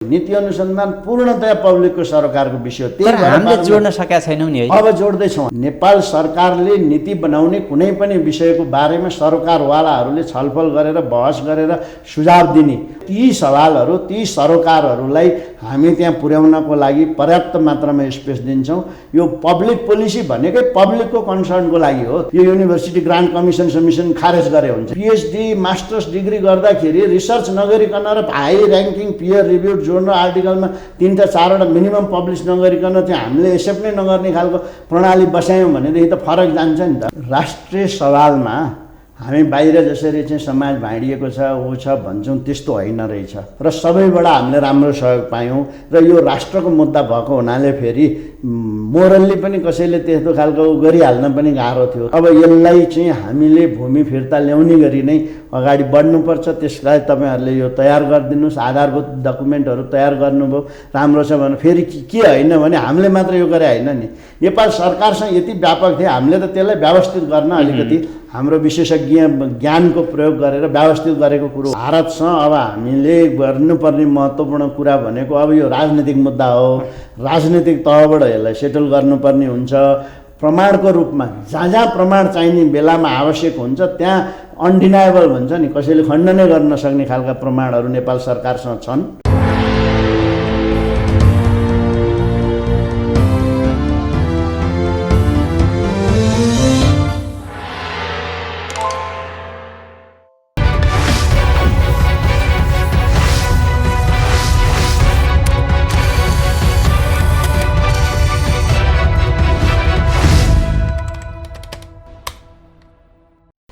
नीति अनुसन्धान पूर्णतया पब्लिकको सरकारको विषय हो। त्यही भएर हामीले जोड्न सकेका छैनौँ नि है। अब जोड्दैछौँ। नेपाल सरकारले नीति बनाउने कुनै पनि विषयको बारेमा सरकारवालाहरूले छलफल गरेर बहस गरेर सुझाव दिने ती सवालहरू ती सरोकारहरूलाई हामी त्यहाँ पुर्याउनको लागि पर्याप्त मात्रामा स्पेस दिन्छौँ। यो पब्लिक पोलिसी भनेकै पब्लिकको कन्सर्नको लागि हो। यो युनिभर्सिटी ग्रान्ट कमिसन समिसन खारेज गरे हुन्छ। पिएचडी मास्टर्स डिग्री गर्दाखेरि रिसर्च नगरिकन र हाई ऱ्याङ्किङ पियर रिभ्युड जोर्नल आर्टिकलमा 3 टा 4 वटा मिनिमम पब्लिस नगरिकन चाहिँ हामीले एक्सेप्ट नै नगर्ने खालको प्रणाली बसायौँ भनेदेखि त फरक जान्छ नि त। राष्ट्रिय सवालमा हामी बाहिर जसरी चाहिँ समाज भाँडिएको छ ऊ छ भन्छौँ त्यस्तो होइन रहेछ र सबैबाट हामीले राम्रो सहयोग पायौँ र यो राष्ट्रको मुद्दा भएको हुनाले फेरि मोरल्ली पनि कसैले त्यस्तो खालको गरिहाल्न पनि गाह्रो थियो। अब यसलाई चाहिँ हामीले भूमि फिर्ता ल्याउने गरी नै अगाडि बढ्नुपर्छ। त्यसलाई तपाईँहरूले यो तयार गरिदिनुहोस्। आधारभूत डकुमेन्टहरू तयार गर्नुभयो राम्रो छ भने फेरि के होइन भने हामीले मात्र यो गरे होइन नि। नेपाल सरकारसँग यति व्यापक थियो हामीले त त्यसलाई व्यवस्थित गर्न अलिकति हाम्रो विशेषज्ञ ज्ञानको प्रयोग गरेर व्यवस्थित गरेको कुरो। भारतसँग अब हामीले गर्नुपर्ने महत्त्वपूर्ण कुरा भनेको अब यो राजनीतिक मुद्दा हो। राजनीतिक तहबाट यसलाई सेटल गर्नुपर्ने हुन्छ। प्रमाणको रूपमा जहाँ प्रमाण चाहिने बेलामा आवश्यक हुन्छ त्यहाँ अनडिनाएबल भन्छ नि कसैले खण्डनै गर्न नसक्ने खालका प्रमाणहरू नेपाल सरकारसँग छन्।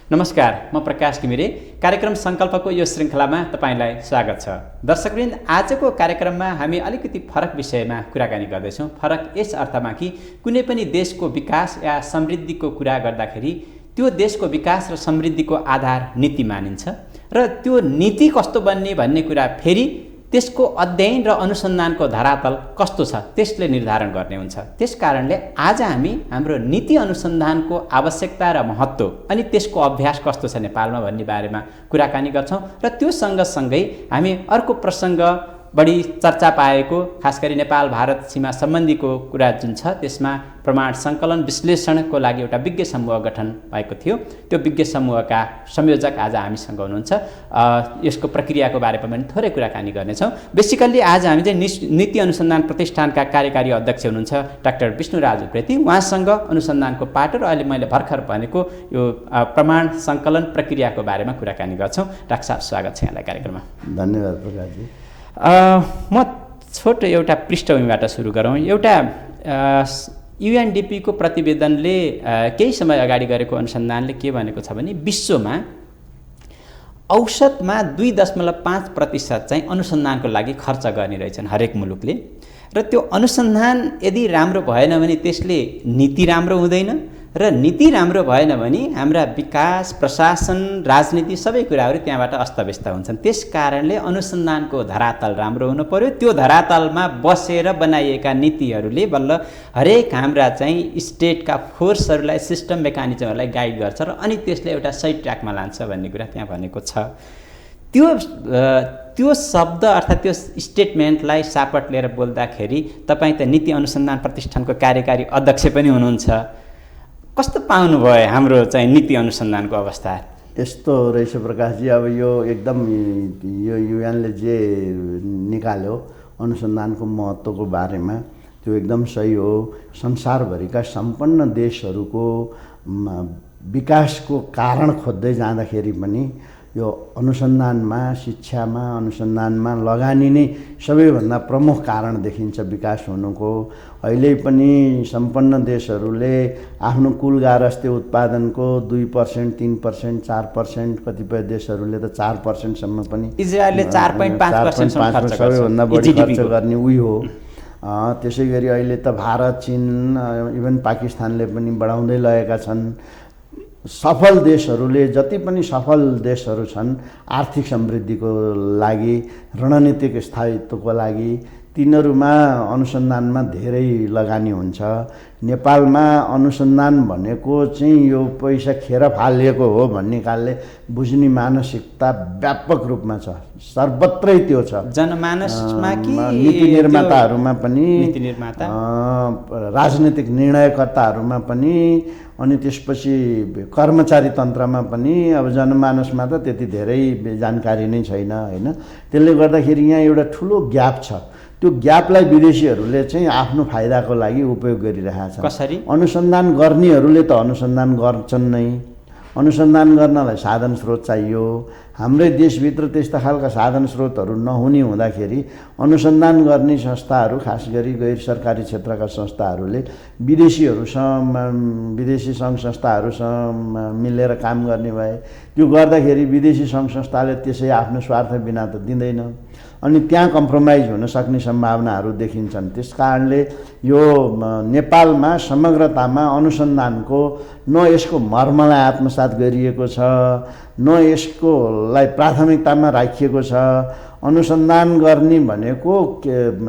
नमस्कार, म प्रकाश घिमिरे। कार्यक्रम सङ्कल्पको यो श्रृङ्खलामा तपाईँलाई स्वागत छ। दर्शकवृन्द, आजको कार्यक्रममा हामी अलिकति फरक विषयमा कुराकानी गर्दैछौँ। फरक यस अर्थमा कि कुनै पनि देशको विकास या समृद्धिको कुरा गर्दाखेरि त्यो देशको विकास र समृद्धिको आधार नीति मानिन्छ र त्यो नीति कस्तो बन्ने भन्ने कुरा फेरि त्यसको अध्ययन र अनुसन्धानको धरातल कस्तो छ त्यसले निर्धारण गर्ने हुन्छ। त्यसकारणले आज हामी हाम्रो नीति अनुसन्धानको आवश्यकता र महत्त्व अनि त्यसको अभ्यास कस्तो छ नेपालमा भन्ने बारेमा कुराकानी गर्छौँ र त्यो सँगसँगै हामी अर्को प्रसङ्ग बढी चर्चा पाएको खास गरी नेपाल भारत सीमा सम्बन्धीको कुरा जुन छ त्यसमा प्रमाण सङ्कलन विश्लेषणको लागि एउटा विज्ञ समूह गठन भएको थियो। त्यो विज्ञ समूहका संयोजक आज हामीसँग हुनुहुन्छ। यसको प्रक्रियाको बारेमा पनि थोरै कुराकानी गर्नेछौँ। बेसिकल्ली आज हामी चाहिँ नीति अनुसन्धान प्रतिष्ठानका कार्यकारी अध्यक्ष हुनुहुन्छ डाक्टर विष्णुराज उप्रेती। उहाँसँग अनुसन्धानको पाटो र अहिले मैले भर्खर भनेको यो प्रमाण सङ्कलन प्रक्रियाको बारेमा कुराकानी गर्छौँ। डाक्टर साहब, स्वागत छ यहाँलाई कार्यक्रममा। धन्यवाद प्रकाशजी। म छोटो एउटा पृष्ठभूमिबाट सुरु गरौँ। एउटा युएनडिपीको प्रतिवेदनले केही समय अगाडि गरेको अनुसन्धानले के भनेको छ भने विश्वमा औसतमा 2.5% चाहिँ अनुसन्धानको लागि खर्च गर्ने रहेछन् हरेक मुलुकले र त्यो अनुसन्धान यदि राम्रो भएन भने त्यसले नीति राम्रो हुँदैन र नीति राम्रो भएन भने हाम्रा विकास प्रशासन राजनीति सबै कुराहरू त्यहाँबाट अस्तव्यस्त हुन्छन्। त्यस कारणले अनुसन्धानको धरातल राम्रो हुनु पर्यो। त्यो धरातलमा बसेर बनाइएका नीतिहरूले बल्ल हरेक हाम्रा चाहिँ स्टेटका फोर्सहरूलाई सिस्टम मेकानिजमहरूलाई गाइड गर्छ र अनि त्यसले एउटा सही ट्र्याकमा लान्छ भन्ने कुरा त्यहाँ भनेको छ। त्यो शब्द अर्थात् त्यो स्टेटमेन्टलाई सापट लिएर बोल्दाखेरि तपाईँ त नीति अनुसन्धान प्रतिष्ठानको कार्यकारी अध्यक्ष पनि हुनुहुन्छ। कस्तो पाउनुभयो हाम्रो चाहिँ नीति अनुसन्धानको अवस्था? यस्तो रहेछ प्रकाशजी, अब यो एकदम यो युएनले जे निकाल्यो अनुसन्धानको महत्त्वको बारेमा त्यो एकदम सही हो। संसारभरिका सम्पन्न देशहरूको विकासको कारण खोज्दै जाँदाखेरि पनि यो अनुसन्धानमा शिक्षामा अनुसन्धानमा लगानी नै सबैभन्दा प्रमुख कारण देखिन्छ विकास हुनुको। अहिले पनि सम्पन्न देशहरूले आफ्नो कुल गारस्थे उत्पादनको 2%, 3%, 4%, कतिपय देशहरूले त 4%सम्म पनि, इजरायलले 4.5% सबैभन्दा बढी खर्च गर्ने उही हो। त्यसै गरी अहिले त भारत, चीन, इभन पाकिस्तानले पनि बढाउँदै लगेका छन्। सफल देशहरूले जति पनि सफल देशहरू छन् आर्थिक समृद्धिको लागि रणनीतिक स्थायित्वको लागि तिनीहरूमा अनुसन्धानमा धेरै लगानी हुन्छ। नेपालमा अनुसन्धान भनेको चाहिँ यो पैसा खेर फालिएको हो भन्ने कालले बुझ्ने मानसिकता व्यापक रूपमा छ, सर्वत्रै त्यो छ। जनमानसमा कि नीति निर्माताहरूमा पनि, नीति निर्माता, राजनीतिक निर्णयकर्ताहरूमा पनि, अनि त्यसपछि कर्मचारी तन्त्रमा पनि। अब जनमानसमा त त्यति धेरै जानकारी नै छैन होइन। त्यसले गर्दाखेरि यहाँ एउटा ठुलो ग्याप छ। त्यो ग्यापलाई विदेशीहरूले चाहिँ आफ्नो फाइदाको लागि उपयोग गरिरहेका छन्। कसरी? अनुसन्धान गर्नेहरूले त अनुसन्धान गर्छन् नै, अनुसन्धान गर्नलाई साधन स्रोत चाहियो। हाम्रै देशभित्र त्यस्ता खालका साधन स्रोतहरू नहुने हुँदाखेरि अनुसन्धान गर्ने संस्थाहरू, खास गरी गैर सरकारी क्षेत्रका संस्थाहरूले विदेशी सङ्घ संस्थाहरूसँग मिलेर काम गर्ने भए, त्यो गर्दाखेरि विदेशी सङ्घ संस्थाले त्यसै आफ्नो स्वार्थ बिना त दिँदैन, अनि त्यहाँ कम्प्रोमाइज हुन सक्ने सम्भावनाहरू देखिन्छन्। त्यस कारणले यो नेपालमा समग्रतामा अनुसन्धानको न यसको मर्मलाई आत्मसात गरिएको छ, न यसकोलाई प्राथमिकतामा राखिएको छ। अनुसन्धान गर्ने भनेको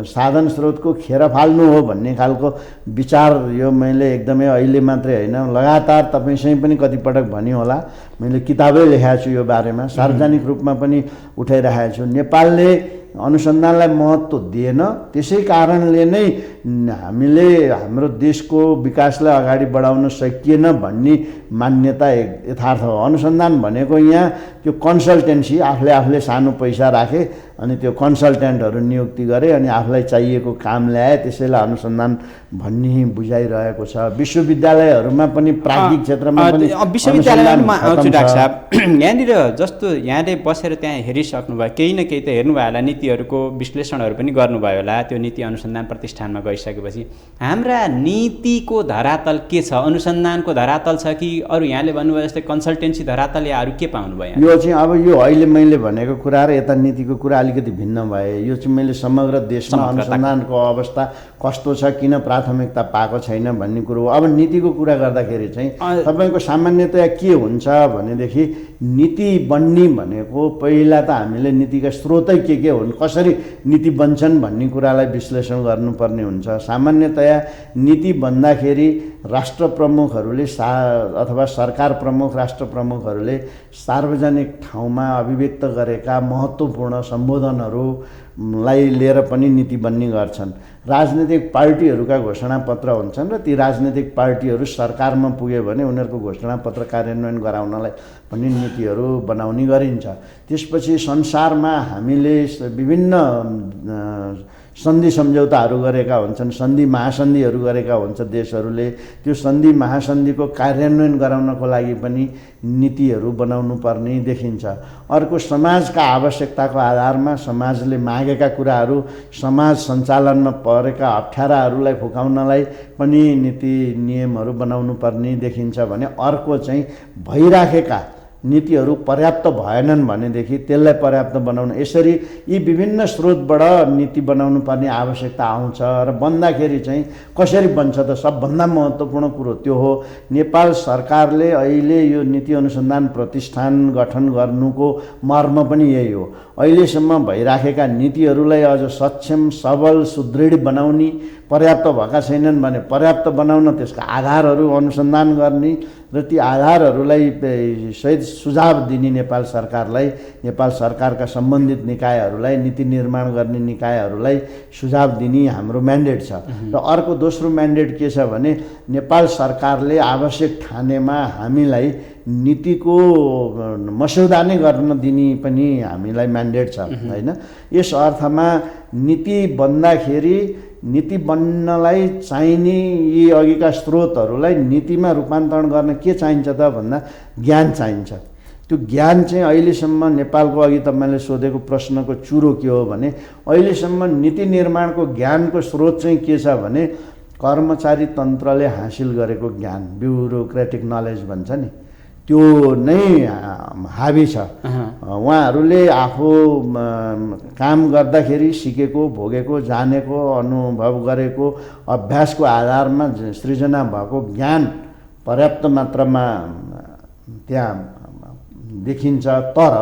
साधन स्रोतको खेर फाल्नु हो भन्ने खालको विचार यो मैले एकदमै अहिले मात्रै होइन, लगातार तपाईँसँग पनि कतिपटक भनि होला, मैले किताबै लेखाएको छु यो बारेमा, सार्वजनिक रूपमा पनि उठाइरहेको छु। नेपालले अनुसन्धानलाई महत्त्व दिएन, त्यसै कारणले नै हामीले हाम्रो देशको विकासलाई अगाडि बढाउन सकिएन भन्ने मान्यता यथार्थ हो। अनुसन्धान भनेको यहाँ त्यो कन्सल्टेन्सी, आफूले सानो पैसा राखे अनि त्यो कन्सल्टेन्टहरू नियुक्ति गरे अनि आफूलाई चाहिएको काम ल्याए, त्यसैलाई अनुसन्धान भन्ने बुझाइरहेको छ। विश्वविद्यालयहरूमा पनि प्राज्ञिक क्षेत्रमा पनि विश्वविद्यालयमा आउँछु डाक्टर साहब। यहाँनिर जस्तो यहाँले बसेर त्यहाँ हेरिसक्नुभयो, केही न केही त हेर्नुभयो होला, नीतिहरूको विश्लेषणहरू पनि गर्नुभयो होला त्यो नीति अनुसन्धान प्रतिष्ठानमा गइसकेपछि। हाम्रा नीतिको धरातल के छ? अनुसन्धानको धरातल छ कि अरू यहाँले भन्नुभयो जस्तै कन्सल्टेन्सी धरातल या अरू के पाउनुभयो? यो चाहिँ अब यो अहिले मैले भनेको कुरा र यता नीतिको कुरा अलिकति भिन्न भए। यो चाहिँ मैले समग्र देशमा अनुसन्धानको अवस्था कस्तो छ, किन प्राथमिकता पाएको छैन भन्ने कुरो हो। अब नीतिको कुरा गर्दाखेरि चाहिँ तपाईँको सामान्यतया के हुन्छ भनेदेखि नीति बन्ने भनेको पहिला त हामीले नीतिका स्रोतै के हुन्, कसरी नीति बन्छन् भन्ने कुरालाई विश्लेषण गर्नुपर्ने हुन्छ। सामान्यतया नीति बन्दाखेरि राष्ट्र प्रमुखहरूले अथवा सरकार प्रमुख, राष्ट्र प्रमुखहरूले सार्वजनिक ठाउँमा अभिव्यक्त गरेका महत्त्वपूर्ण सम्बोधनहरूलाई लिएर पनि नीति बन्ने गर्छन्। राजनीतिक पार्टीहरूका घोषणापत्र हुन्छन् र ती राजनीतिक पार्टीहरू सरकारमा पुग्यो भने उनीहरूको घोषणापत्र कार्यान्वयन गराउनलाई पनि नीतिहरू बनाउने गरिन्छ। त्यसपछि संसारमा हामीले विभिन्न सन्धि सम्झौताहरू गरेका हुन्छन्, सन्धि महासन्धिहरू गरेका हुन्छ देशहरूले। त्यो सन्धि महासन्धिको कार्यान्वयन गराउनको लागि पनि नीतिहरू बनाउनु पर्ने देखिन्छ। अर्को, समाजका आवश्यकताको आधारमा समाजले मागेका कुराहरू, समाज सञ्चालनमा परेका अप्ठ्याराहरूलाई फुकाउनलाई पनि नीति नियमहरू बनाउनु पर्ने देखिन्छ भने अर्को चाहिँ भइराखेका नीतिहरू पर्याप्त भएनन् भनेदेखि त्यसलाई पर्याप्त बनाउन, यसरी यी विभिन्न स्रोतबाट नीति बनाउनु पर्ने आवश्यकता आउँछ। र बन्दाखेरि चाहिँ कसरी बन्छ त सबभन्दा महत्त्वपूर्ण कुरो त्यो हो। नेपाल सरकारले अहिले यो नीति अनुसन्धान प्रतिष्ठान गठन गर्नुको मर्म पनि यही हो। अहिलेसम्म भइराखेका नीतिहरूलाई अझ सक्षम, सबल, सुदृढ बनाउने, पर्याप्त भएका छैनन् भने पर्याप्त बनाउन त्यसका आधारहरू अनुसन्धान गर्ने र ती आधारहरूलाई सहित सुझाव दिने नेपाल सरकारलाई, नेपाल सरकारका सम्बन्धित निकायहरूलाई, नीति निर्माण गर्ने निकायहरूलाई सुझाव दिने हाम्रो म्यान्डेट छ। र अर्को दोस्रो म्यान्डेट के छ भने नेपाल सरकारले आवश्यक ठानेमा हामीलाई नीतिको मस्यौदा नै गर्न दिने पनि हामीलाई म्यान्डेट छ होइन। यस अर्थमा नीति बन्दाखेरि नीति बन्नलाई चाहिने यी अघिका स्रोतहरूलाई नीतिमा रूपान्तरण गर्न के चाहिन्छ त भन्दा ज्ञान चाहिन्छ। त्यो ज्ञान चाहिँ अहिलेसम्म नेपालको, अघि तपाईँले सोधेको प्रश्नको चुरो के हो भने अहिलेसम्म नीति निर्माणको ज्ञानको स्रोत चाहिँ के छ भने कर्मचारी तन्त्रले हासिल गरेको ज्ञान, ब्युरोक्रेटिक नलेज भन्छ नि, त्यो नै हाबी छ। उहाँहरूले आफू काम गर्दाखेरि सिकेको, भोगेको, जानेको, अनुभव गरेको, अभ्यासको आधारमा सृजना भएको ज्ञान पर्याप्त मात्रामा त्यहाँ देखिन्छ। तर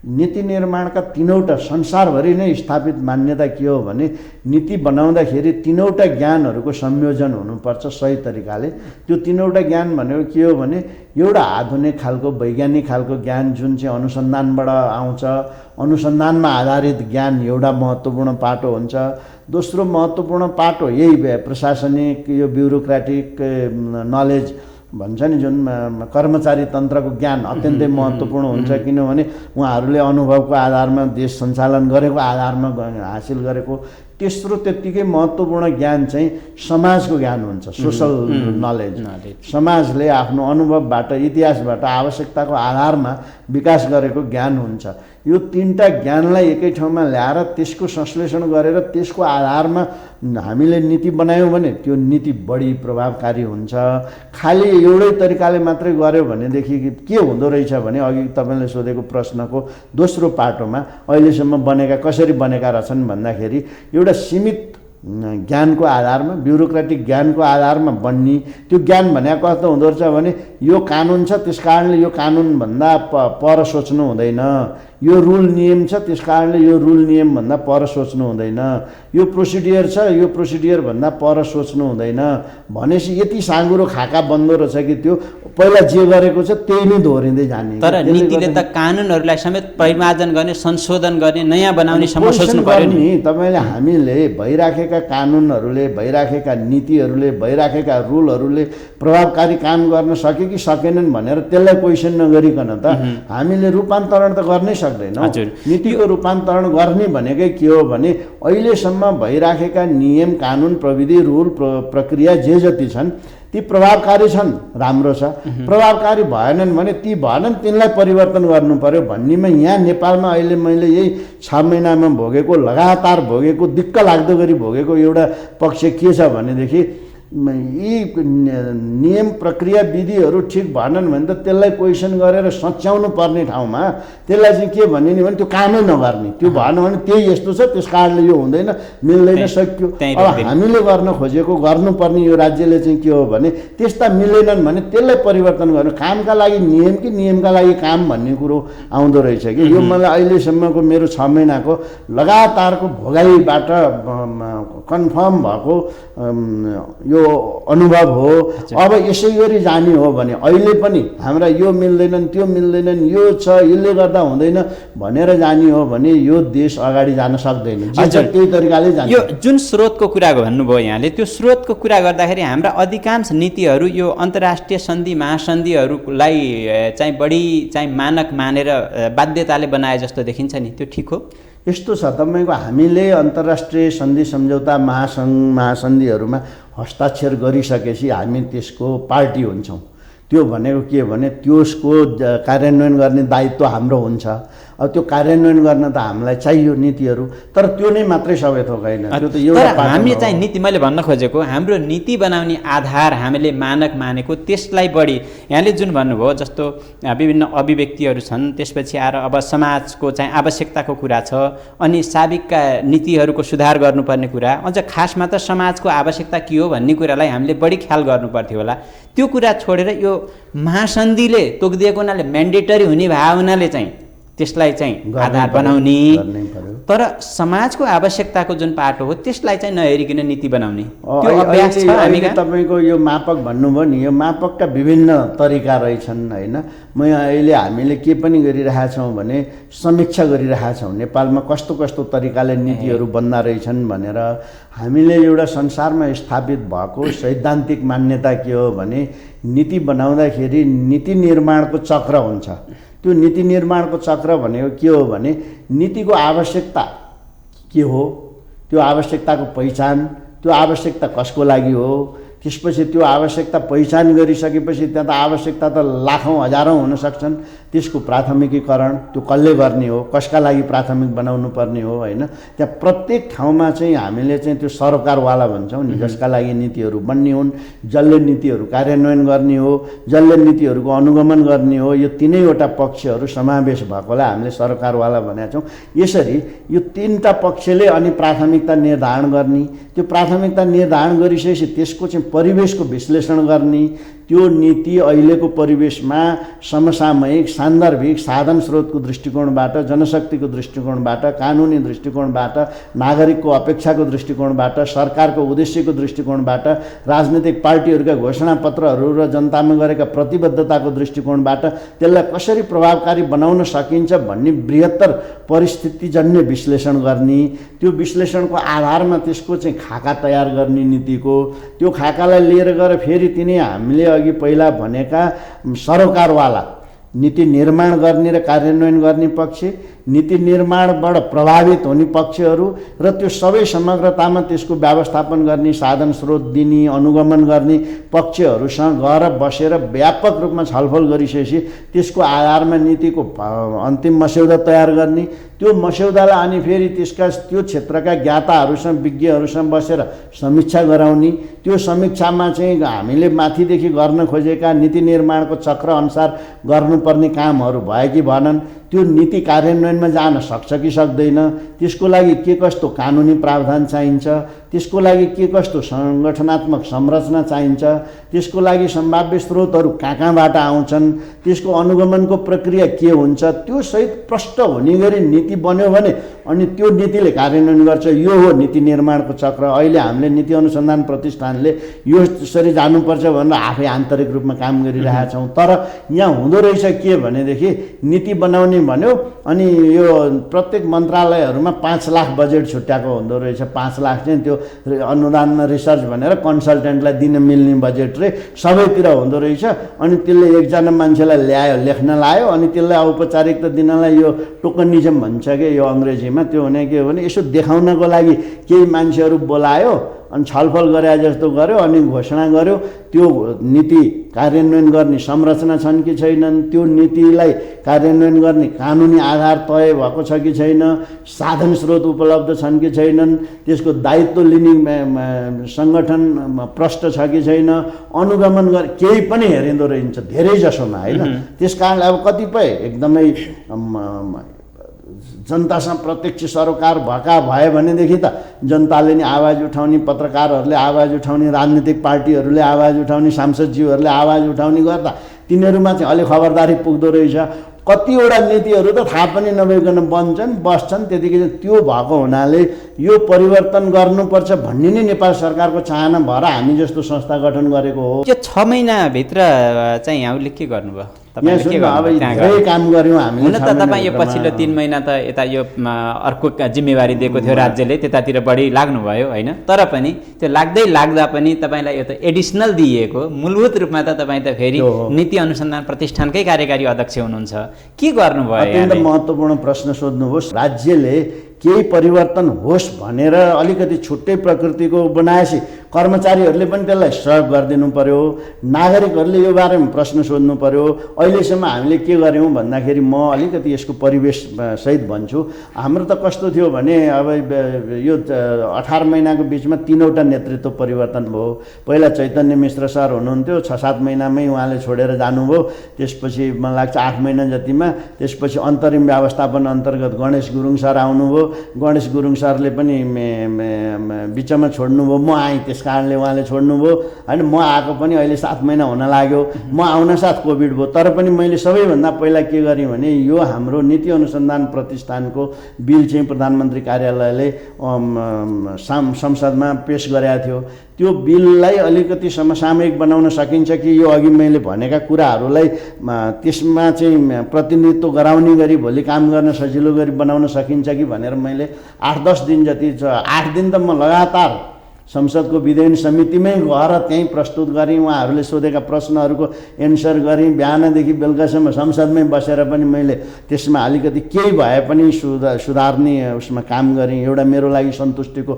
नीति निर्माणका तीनवटा संसारभरि नै स्थापित मान्यता के हो भने नीति बनाउँदाखेरि तीनवटा ज्ञानहरूको संयोजन हुनुपर्छ सही तरिकाले। त्यो तीनवटा ज्ञान भनेको के हो भने एउटा आधुनिक खालको वैज्ञानिक खालको ज्ञान जुन चाहिँ अनुसन्धानबाट आउँछ, अनुसन्धानमा आधारित ज्ञान एउटा महत्त्वपूर्ण पाटो हुन्छ। दोस्रो महत्त्वपूर्ण पाटो यही प्रशासनिक यो ब्युरोक्रेटिक नलेज भन्छ नि, जुन कर्मचारी तन्त्रको ज्ञान अत्यन्तै महत्त्वपूर्ण हुन्छ, किनभने उहाँहरूले अनुभवको आधारमा देश सञ्चालन गरेको आधारमा हासिल गरेको। तेस्रो त्यत्तिकै महत्त्वपूर्ण ज्ञान चाहिँ समाजको ज्ञान हुन्छ, सोसल नलेज। समाजले आफ्नो अनुभवबाट इतिहासबाट आवश्यकताको आधारमा विकास गरेको ज्ञान हुन्छ। यो तीनटा ज्ञानलाई एकै ठाउँमा ल्याएर त्यसको संश्लेषण गरेर त्यसको आधारमा हामीले नीति बनायौँ भने त्यो नीति बढी प्रभावकारी हुन्छ। खालि एउटै तरिकाले मात्रै गऱ्यो भनेदेखि के हुँदो रहेछ भने अघि तपाईँले सोधेको प्रश्नको दोस्रो पाटोमा अहिलेसम्म बनेका कसरी बनेका रहेछन् भन्दाखेरि एउटा सीमित ज्ञानको आधारमा, ब्युरोक्रेटिक ज्ञानको आधारमा बन्ने। त्यो ज्ञान भनेको कस्तो हुँदो रहेछ भने यो कानुन छ त्यस कारणले यो कानुनभन्दा पर सोच्नु हुँदैन, यो रुल नियम छ त्यस कारणले यो रुल नियमभन्दा पर सोच्नु हुँदैन, यो प्रोसिडियर छ यो प्रोसिडियरभन्दा पर सोच्नु हुँदैन भनेपछि यति साँघुरो खाका बन्दो रहेछ कि त्यो पहिला जे गरेको छ त्यही नै दोहोरिँदै जाने। तर नीतिले त कानुनहरूलाई समेत परिमार्जन गर्ने, संशोधन गर्ने, नयाँ बनाउनेसम्म सोच्नु पर्यो नि। तपाईँले हामीले भइराखेका कानुनहरूले, भइराखेका नीतिहरूले, भइराखेका रुलहरूले प्रभावकारी काम गर्न सके कि सकेनन् भनेर त्यसलाई क्वेसन नगरिकन त हामीले रूपान्तरण त गर्नै सक्दैनौँ। नीतिको रूपान्तरण गर्ने भनेकै के हो भने अहिलेसम्म भइराखेका नियम, कानुन, प्रविधि, रुल, प्रक्रिया जे जति छन् ती प्रभावकारी छन्, राम्रो छ। प्रभावकारी भएनन् भने ती भएनन्, तिनलाई परिवर्तन गर्नु पर्यो भन्नेमा यहाँ नेपालमा अहिले मैले यही 6 महिनामा भोगेको, लगातार भोगेको, दिक्क लाग्दो गरी भोगेको एउटा पक्ष के छ भनेदेखि यी नियम, प्रक्रिया, विधिहरू ठिक भएनन् भने त त्यसलाई क्वेसन गरेर सच्याउनु पर्ने ठाउँमा त्यसलाई चाहिँ के भन्ने नि भने त्यो कामै नगर्ने। त्यो भएन भने त्यही यस्तो छ त्यस कारणले यो हुँदैन, मिल्दैन, सक्यो। अब हामीले गर्न खोजेको, गर्नुपर्ने यो राज्यले चाहिँ के हो भने त्यस्ता मिलेनन् भने त्यसलाई परिवर्तन गर्नु। कामका लागि नियम कि नियमका लागि काम भन्ने कुरो आउँदो रहेछ कि यो मलाई अहिलेसम्मको मेरो 6 महिनाको लगातारको भोगाइबाट कन्फर्म भएको यो अनुभव हो। अब यसै गरी जाने हो भने अहिले पनि हाम्रा यो मिल्दैनन्, त्यो मिल्दैनन्, यो छ यसले गर्दा हुँदैन भनेर जाने हो भने यो देश अगाडि जान सक्दैन। त्यही तरिकाले जान्छ। यो जुन स्रोतको कुरा भन्नुभयो यहाँले, त्यो स्रोतको कुरा गर्दाखेरि हाम्रा अधिकांश नीतिहरू यो अन्तर्राष्ट्रिय सन्धि, महासन्धिहरूलाई चाहिँ बढी चाहिँ मानक मानेर बाध्यताले बनाए जस्तो देखिन्छ नि, त्यो ठिक हो? यस्तो छ, तपाईँको हामीले अन्तर्राष्ट्रिय सन्धि, सम्झौता, महासन्धिहरूमा हस्ताक्षर गरिसकेपछि हामी त्यसको पार्टी हुन्छौँ। त्यो भनेको के भने त्यसको कार्यान्वयन गर्ने दायित्व हाम्रो हुन्छ। अब त्यो कार्यान्वयन गर्न त हामीलाई चाहियो नीतिहरू, तर त्यो नै मात्रै सबै थोक होइन। त्यो त एउटा हामी चाहिँ नीति, मैले भन्न खोजेको हाम्रो नीति बनाउने आधार हामीले मानक मानेको त्यसलाई बढी यहाँले जुन भन्नुभयो जस्तो विभिन्न अभिव्यक्तिहरू छन्, त्यसपछि आएर अब समाजको चाहिँ आवश्यकताको कुरा छ, अनि साबिकका नीतिहरूको सुधार गर्नुपर्ने कुरा, अझ खासमा त समाजको आवश्यकता के हो भन्ने कुरालाई हामीले बढी ख्याल गर्नुपर्थ्यो होला। त्यो कुरा छोडेर यो महासन्धिले तोकिदिएको हुनाले, म्यान्डेटरी हुने भए हुनाले चाहिँ त्यसलाई चाहिँ आधार बनाउने, तर समाजको आवश्यकताको जुन पाटो हो त्यसलाई चाहिँ नहेरिकन नीति बनाउने त्यो अभ्यास छ हामीका। तपाईँको यो मापक भन्नुभयो नि, यो मापकका विभिन्न तरिका रहेछन् होइन। अहिले हामीले के पनि गरिरहेका छौँ भने समीक्षा गरिरहेका छौँ नेपालमा कस्तो कस्तो तरिकाले नीतिहरू बन्दा रहेछन् भनेर। हामीले एउटा संसारमा स्थापित भएको सैद्धान्तिक मान्यता के हो भने नीति बनाउँदाखेरि नीति निर्माणको चक्र हुन्छ। त्यो नीति निर्माणको चक्र भनेको के हो भने नीतिको आवश्यकता के हो, त्यो आवश्यकताको पहिचान, त्यो आवश्यकता कसको लागि हो, त्यसपछि त्यो आवश्यकता पहिचान गरिसकेपछि त्यहाँ त आवश्यकता त लाखौँ हजारौँ हुन सक्छन्। त्यसको प्राथमिकीकरण त्यो कसले गर्ने हो, कसका लागि प्राथमिक बनाउनु पर्ने हो होइन। त्यहाँ प्रत्येक ठाउँमा चाहिँ हामीले चाहिँ त्यो सरकारवाला भन्छौँ नि, जसका लागि नीतिहरू बन्ने हुन्, जसले नीतिहरू कार्यान्वयन गर्ने हो, जसले नीतिहरूको अनुगमन गर्ने हो, यो तीनैवटा पक्षहरू समावेश भएकोलाई हामीले सरकारवाला भनेका छौँ। यसरी यो तीनटा पक्षले अनि प्राथमिकता निर्धारण गर्ने, त्यो प्राथमिकता निर्धारण गरिसकेपछि त्यसको चाहिँ परिवेशको विश्लेषण गर्ने, त्यो नीति अहिलेको परिवेशमा समसामयिक सान्दर्भिक साधन स्रोतको दृष्टिकोणबाट, जनशक्तिको दृष्टिकोणबाट, कानुनी दृष्टिकोणबाट, नागरिकको अपेक्षाको दृष्टिकोणबाट, सरकारको उद्देश्यको दृष्टिकोणबाट, राजनीतिक पार्टीहरूका घोषणापत्रहरू र जनतामा गरेका प्रतिबद्धताको दृष्टिकोणबाट त्यसलाई कसरी प्रभावकारी बनाउन सकिन्छ भन्ने बृहत्तर परिस्थितिजन्य विश्लेषण गर्ने, त्यो विश्लेषणको आधारमा त्यसको चाहिँ खाका तयार गर्ने नीतिको, त्यो खाकालाई लिएर गएर फेरि तिनी हामीले अघि पहिला भनेका सरोकारवाला नीति निर्माण गर्ने र कार्यान्वयन गर्ने पक्ष, नीति निर्माणबाट प्रभावित हुने पक्षहरू र त्यो सबै समग्रतामा त्यसको व्यवस्थापन गर्ने, साधन स्रोत दिने, अनुगमन गर्ने पक्षहरूसँग गएर बसेर व्यापक रूपमा छलफल गरिसकेपछि त्यसको आधारमा नीतिको अन्तिम मस्यौदा तयार गर्ने, त्यो मस्यौदालाई अनि फेरि त्यसका त्यो क्षेत्रका ज्ञाताहरूसँग, विज्ञहरूसँग बसेर समीक्षा गराउने, त्यो समीक्षामा चाहिँ हामीले माथिदेखि गर्न खोजेका नीति निर्माणको चक्र अनुसार गर्नुपर्ने कामहरू भयो कि भएनन्, त्यो नीति कार्यान्वयनमा जान सक्छ कि सक्दैन, त्यसको लागि के कस्तो कानुनी प्रावधान चाहिन्छ, त्यसको लागि के कस्तो सङ्गठनात्मक संरचना चाहिन्छ, त्यसको लागि सम्भाव्य स्रोतहरू कहाँबाट आउँछन्, त्यसको अनुगमनको प्रक्रिया के हुन्छ, त्यो सहित प्रष्ट हुने गरी नीति बन्यो भने अनि त्यो नीतिले कार्यान्वयन गर्छ। यो हो नीति निर्माणको चक्र। अहिले हामीले नीति अनुसन्धान प्रतिष्ठानले यो यसरी जानुपर्छ भनेर आफै आन्तरिक रूपमा काम गरिरहेका छौँ। तर यहाँ हुँदो रहेछ के भनेदेखि नीति बनाउने भन्यो अनि यो प्रत्येक मन्त्रालयहरूमा 5 लाख बजेट छुट्याएको हुँदो रहेछ। 5 लाख चाहिँ त्यो अनुदानमा रिसर्च भनेर कन्सल्टेन्टलाई दिन मिल्ने बजेट रे सबैतिर हुँदो रहेछ। अनि त्यसले एकजना मान्छेलाई ल्यायो, लेख्न लायो, अनि त्यसलाई औपचारिकता दिनलाई यो टोकनिजम भन्छ कि यो अङ्ग्रेजीमा। त्यो भने के हो भने यसो देखाउनको लागि केही मान्छेहरू बोलायो अनि छलफल गरे जस्तो गर्यो अनि घोषणा गर्यो। त्यो नीति कार्यान्वयन गर्ने संरचना छन् कि छैनन्, त्यो नीतिलाई कार्यान्वयन गर्ने कानुनी आधार तय भएको छ कि छैन, साधन स्रोत उपलब्ध छन् कि छैनन्, त्यसको दायित्व लिने सङ्गठन प्रष्ट छ कि छैन, अनुगमन गरे केही पनि हेरिँदो रहन्छ धेरै जसोमा होइन। त्यस कारणले अब कतिपय एकदमै जनतासँग प्रत्यक्ष सरोकार भए भनेदेखि त जनताले नि आवाज उठाउने, पत्रकारहरूले आवाज उठाउने, राजनीतिक पार्टीहरूले आवाज उठाउने, सांसदज्यूहरूले आवाज उठाउने गर्दा तिनीहरूमा चाहिँ अलि खबरदारी पुग्दो रहेछ। कतिवटा नीतिहरू त थाहा पनि नभइकन बन्छन्, बस्छन्। त्यतिकै त्यो भएको हुनाले यो परिवर्तन गर्नुपर्छ भन्ने नै नेपाल सरकारको चाहना भएर हामी जस्तो संस्था गठन गरेको हो। यो 6 महिनाभित्र चाहिँ यहाँले के गर्नुभयो? अब धेरै काम गर्यौँ हामीले। हुन त तपाईँ यो पछिल्लो 3 महिना त यता यो अर्को जिम्मेवारी दिएको थियो राज्यले, त्यतातिर बढी लाग्नुभयो होइन। तर पनि त्यो लाग्दा पनि तपाईँलाई यो त एडिसनल दिइएको, मूलभूत रूपमा त तपाईँ त फेरि नीति अनुसन्धान प्रतिष्ठानकै कार्यकारी अध्यक्ष हुनुहुन्छ। के गर्नुभयो? अत्यन्त महत्त्वपूर्ण प्रश्न सोध्नुहोस्। राज्यले केही परिवर्तन होस् भनेर अलिकति छुट्टै प्रकृतिको बनाएपछि कर्मचारीहरूले पनि त्यसलाई सहयोग गरिदिनु पर्यो, नागरिकहरूले यो बारेमा प्रश्न सोध्नु पर्यो। अहिलेसम्म हामीले के गर्यौँ भन्दाखेरि म अलिकति यसको परिवेश सहित भन्छु। हाम्रो त कस्तो थियो भने अब यो 18 महिनाको बिचमा 3वटा नेतृत्व परिवर्तन भयो। पहिला चैतन्य मिश्र सर हुनुहुन्थ्यो, 6-7 महिनामै उहाँले छोडेर जानुभयो। त्यसपछि मलाई लाग्छ 8 महिना जतिमा, त्यसपछि अन्तरिम व्यवस्थापन अन्तर्गत गणेश गुरुङ सर आउनुभयो। गणेश गुरुङ सरले पनि बिचमा छोड्नुभयो, म आएँ, त्यस कारणले उहाँले छोड्नुभयो होइन। म आएको पनि अहिले 7 महिना हुन लाग्यो। म आउन साथ कोभिड भयो। तर पनि मैले सबैभन्दा पहिला के गरेँ भने यो हाम्रो नीति अनुसन्धान प्रतिष्ठानको बिल चाहिँ प्रधानमन्त्री कार्यालयले संसदमा पेश गरेका थियो। त्यो बिललाई अलिकति समसामयिक बनाउन सकिन्छ कि यो अघि मैले भनेका कुराहरूलाई त्यसमा चाहिँ प्रतिनिधित्व गराउने गरी भोलि काम गर्न सजिलो गरी बनाउन सकिन्छ कि भनेर मैले 8-10 दिन जति 8 दिन त म लगातार संसदको विधायन समितिमै गएर त्यहीँ प्रस्तुत गरेँ। उहाँहरूले सोधेका प्रश्नहरूको एन्सर गरेँ। बिहानदेखि बेलुकासम्म संसदमै बसेर पनि मैले त्यसमा अलिकति केही भए पनि सुधार्ने उसमा काम गरेँ। एउटा मेरो लागि सन्तुष्टिको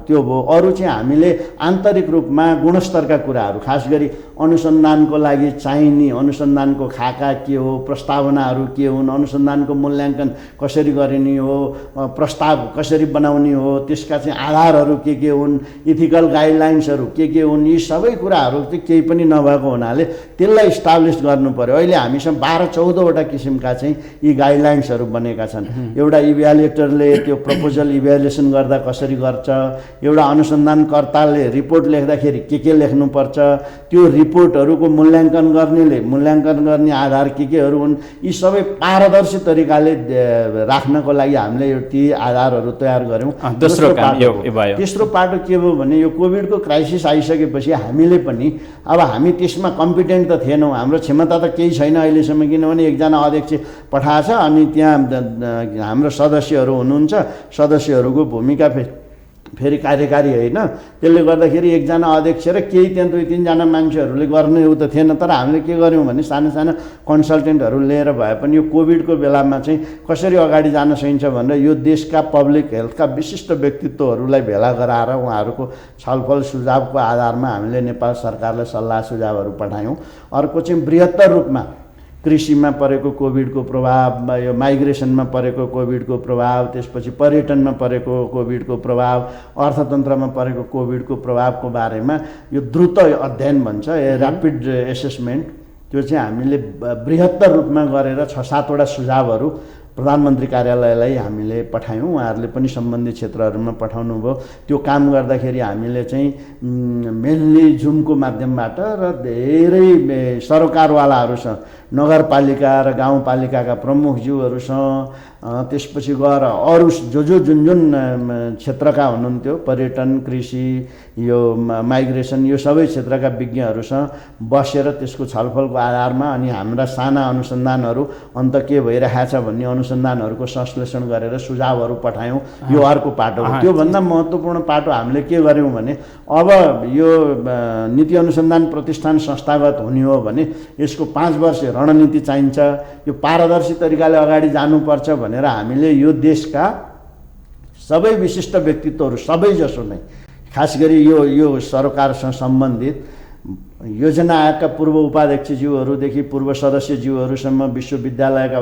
त्यो भयो। अरू चाहिँ हामीले आन्तरिक रूपमा गुणस्तरका कुराहरू, खास गरी अनुसन्धानको लागि चाहिने अनुसन्धानको खाका के हो, प्रस्तावनाहरू के हुन्, अनुसन्धानको मूल्याङ्कन कसरी गरिने हो, प्रस्ताव कसरी बनाउने हो, त्यसका चाहिँ आधारहरू के हुन्, इथिकल गाइडलाइन्सहरू के हुन्, यी सबै कुराहरू चाहिँ केही पनि नभएको हुनाले त्यसलाई इस्टाब्लिस गर्नु पर्यो। अहिले हामीसँग 12-14वटा किसिमका चाहिँ यी गाइडलाइन्सहरू बनेका छन्। एउटा इभ्यालुएटरले त्यो प्रपोजल इभ्यालुएसन गर्दा कसरी गर्छ, एउटा अनुसन्धानकर्ताले रिपोर्ट लेख्दाखेरि के लेख्नुपर्छ, त्यो रिपोर्टहरूको मूल्याङ्कन गर्नेले मूल्याङ्कन गर्ने आधार केहरू हुन्, यी सबै पारदर्शी तरिकाले राख्नको लागि हामीले ती आधारहरू तयार गऱ्यौँ। तेस्रो पाटो के भयो भने यो कोभिडको क्राइसिस आइसकेपछि हामीले पनि अब हामी त्यसमा कम्पिटेन्ट त थिएनौँ, हाम्रो क्षमता त केही छैन अहिलेसम्म, किनभने एकजना अध्यक्ष पठाएछ अनि त्यहाँ हाम्रो सदस्यहरू हुनुहुन्छ, सदस्यहरूको भूमिका फेरि कार्यकारी होइन, त्यसले गर्दाखेरि एकजना अध्यक्ष र केही त्यहाँ 2-3जना मान्छेहरूले गर्ने उ त थिएन। तर हामीले के गर्यौँ भने साना साना कन्सल्टेन्टहरू लिएर भए पनि यो कोभिडको बेलामा चाहिँ कसरी अगाडि जान सकिन्छ भनेर यो देशका पब्लिक हेल्थका विशिष्ट व्यक्तित्वहरूलाई भेला गराएर उहाँहरूको छलफल सुझावको आधारमा हामीले नेपाल सरकारलाई सल्लाह सुझावहरू पठायौँ। अर्को चाहिँ बृहत्तर रूपमा कृषिमा परेको कोभिडको प्रभाव, यो माइग्रेसनमा परेको कोभिडको प्रभाव, त्यसपछि पर्यटनमा परेको कोभिडको प्रभाव, अर्थतन्त्रमा परेको कोभिडको प्रभावको बारेमा यो द्रुत अध्ययन भन्छ, ऱ्यापिड एसेसमेन्ट, त्यो चाहिँ हामीले बृहत्तर रूपमा गरेर 6-7वटा सुझावहरू प्रधानमन्त्री कार्यालयलाई हामीले पठायौँ। उहाँहरूले पनि सम्बन्धित क्षेत्रहरूमा पठाउनु भयो। त्यो काम गर्दाखेरि हामीले चाहिँ मेनली जुमको माध्यमबाट र धेरै सरोकारवालाहरूसँग, नगरपालिका र गाउँपालिकाका प्रमुखज्यूहरूसँग, त्यसपछि गएर अरू जुन क्षेत्रका हुनुहुन्थ्यो, पर्यटन, कृषि, यो माइग्रेसन, यो सबै क्षेत्रका विज्ञहरूसँग बसेर त्यसको छलफलको आधारमा अनि हाम्रा साना अनुसन्धानहरू अन्त के भइरहेछ भन्ने अनुसन्धानहरूको संश्लेषण गरेर सुझावहरू पठायौँ। यो अर्को पाटो हो। त्योभन्दा महत्त्वपूर्ण पाटो हामीले के गर्यौँ भने अब यो नीति अनुसन्धान प्रतिष्ठान संस्थागत हुने हो भने यसको 5 वर्ष रणनीति चाहिन्छ, यो पारदर्शी तरिकाले अगाडि जानुपर्छ भनेर हामीले यो देशका सबै विशिष्ट व्यक्तित्वहरू, सबैजसो नै, खास गरी यो सरकारसँग सम्बन्धित योजना आयोगका पूर्व उपाध्यक्षज्यूहरूदेखि पूर्व सदस्यज्यूहरूसम्म, विश्वविद्यालयका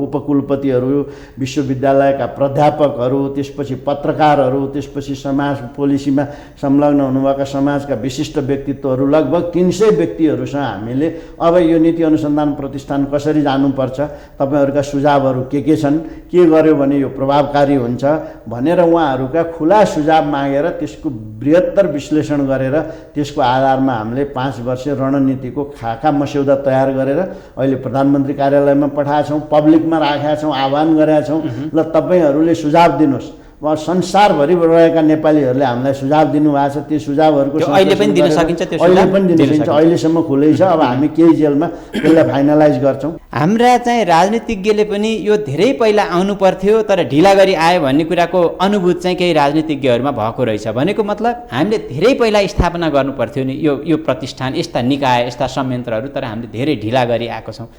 उपकुलपतिहरू, विश्वविद्यालयका प्राध्यापकहरू, त्यसपछि पत्रकारहरू, त्यसपछि समाज पोलिसीमा संलग्न हुनुभएका समाजका विशिष्ट व्यक्तित्वहरू, लगभग 300 व्यक्तिहरूसँग हामीले अब यो नीति अनुसन्धान प्रतिष्ठान कसरी जानुपर्छ, तपाईँहरूका सुझावहरू के छन्, के गर्यो भने यो प्रभावकारी हुन्छ भनेर उहाँहरूका खुला सुझाव मागेर त्यसको बृहत्तर विश्लेषण गरेर त्यसको आधारमा हामीले 5 वर्षीय रणनीतिको खाका मस्यौदा तयार गरेर अहिले प्रधानमन्त्री कार्यालयमा पठाएका छौँ, पब्लिकमा राखेका छौँ, आह्वान गरेका छौँ, ल तपाईँहरूले सुझाव दिनुहोस्। संसारभरि रहेका नेपालीहरूले हामीलाई सुझाव दिनुभएको छ, त्यो सुझावहरूको अहिले पनि दिन सकिन्छ, त्यो अहिले पनि दिन सकिन्छ, अहिलेसम्म खुलै छ। अब हामी केही जेलमा त्यसलाई फाइनलाइज गर्छौँ। हाम्रा चाहिँ राजनीतिज्ञले पनि यो धेरै पहिला आउनु पर्थ्यो तर ढिला गरी आयो भन्ने कुराको अनुभूत चाहिँ केही राजनीतिज्ञहरूमा भएको रहेछ। भनेको मतलब हामीले धेरै पहिला स्थापना गर्नु पर्थ्यो नि यो प्रतिष्ठान, यस्ता निकाय, यस्ता संयन्त्रहरू, तर हामीले धेरै ढिला गरी आएको छौँ।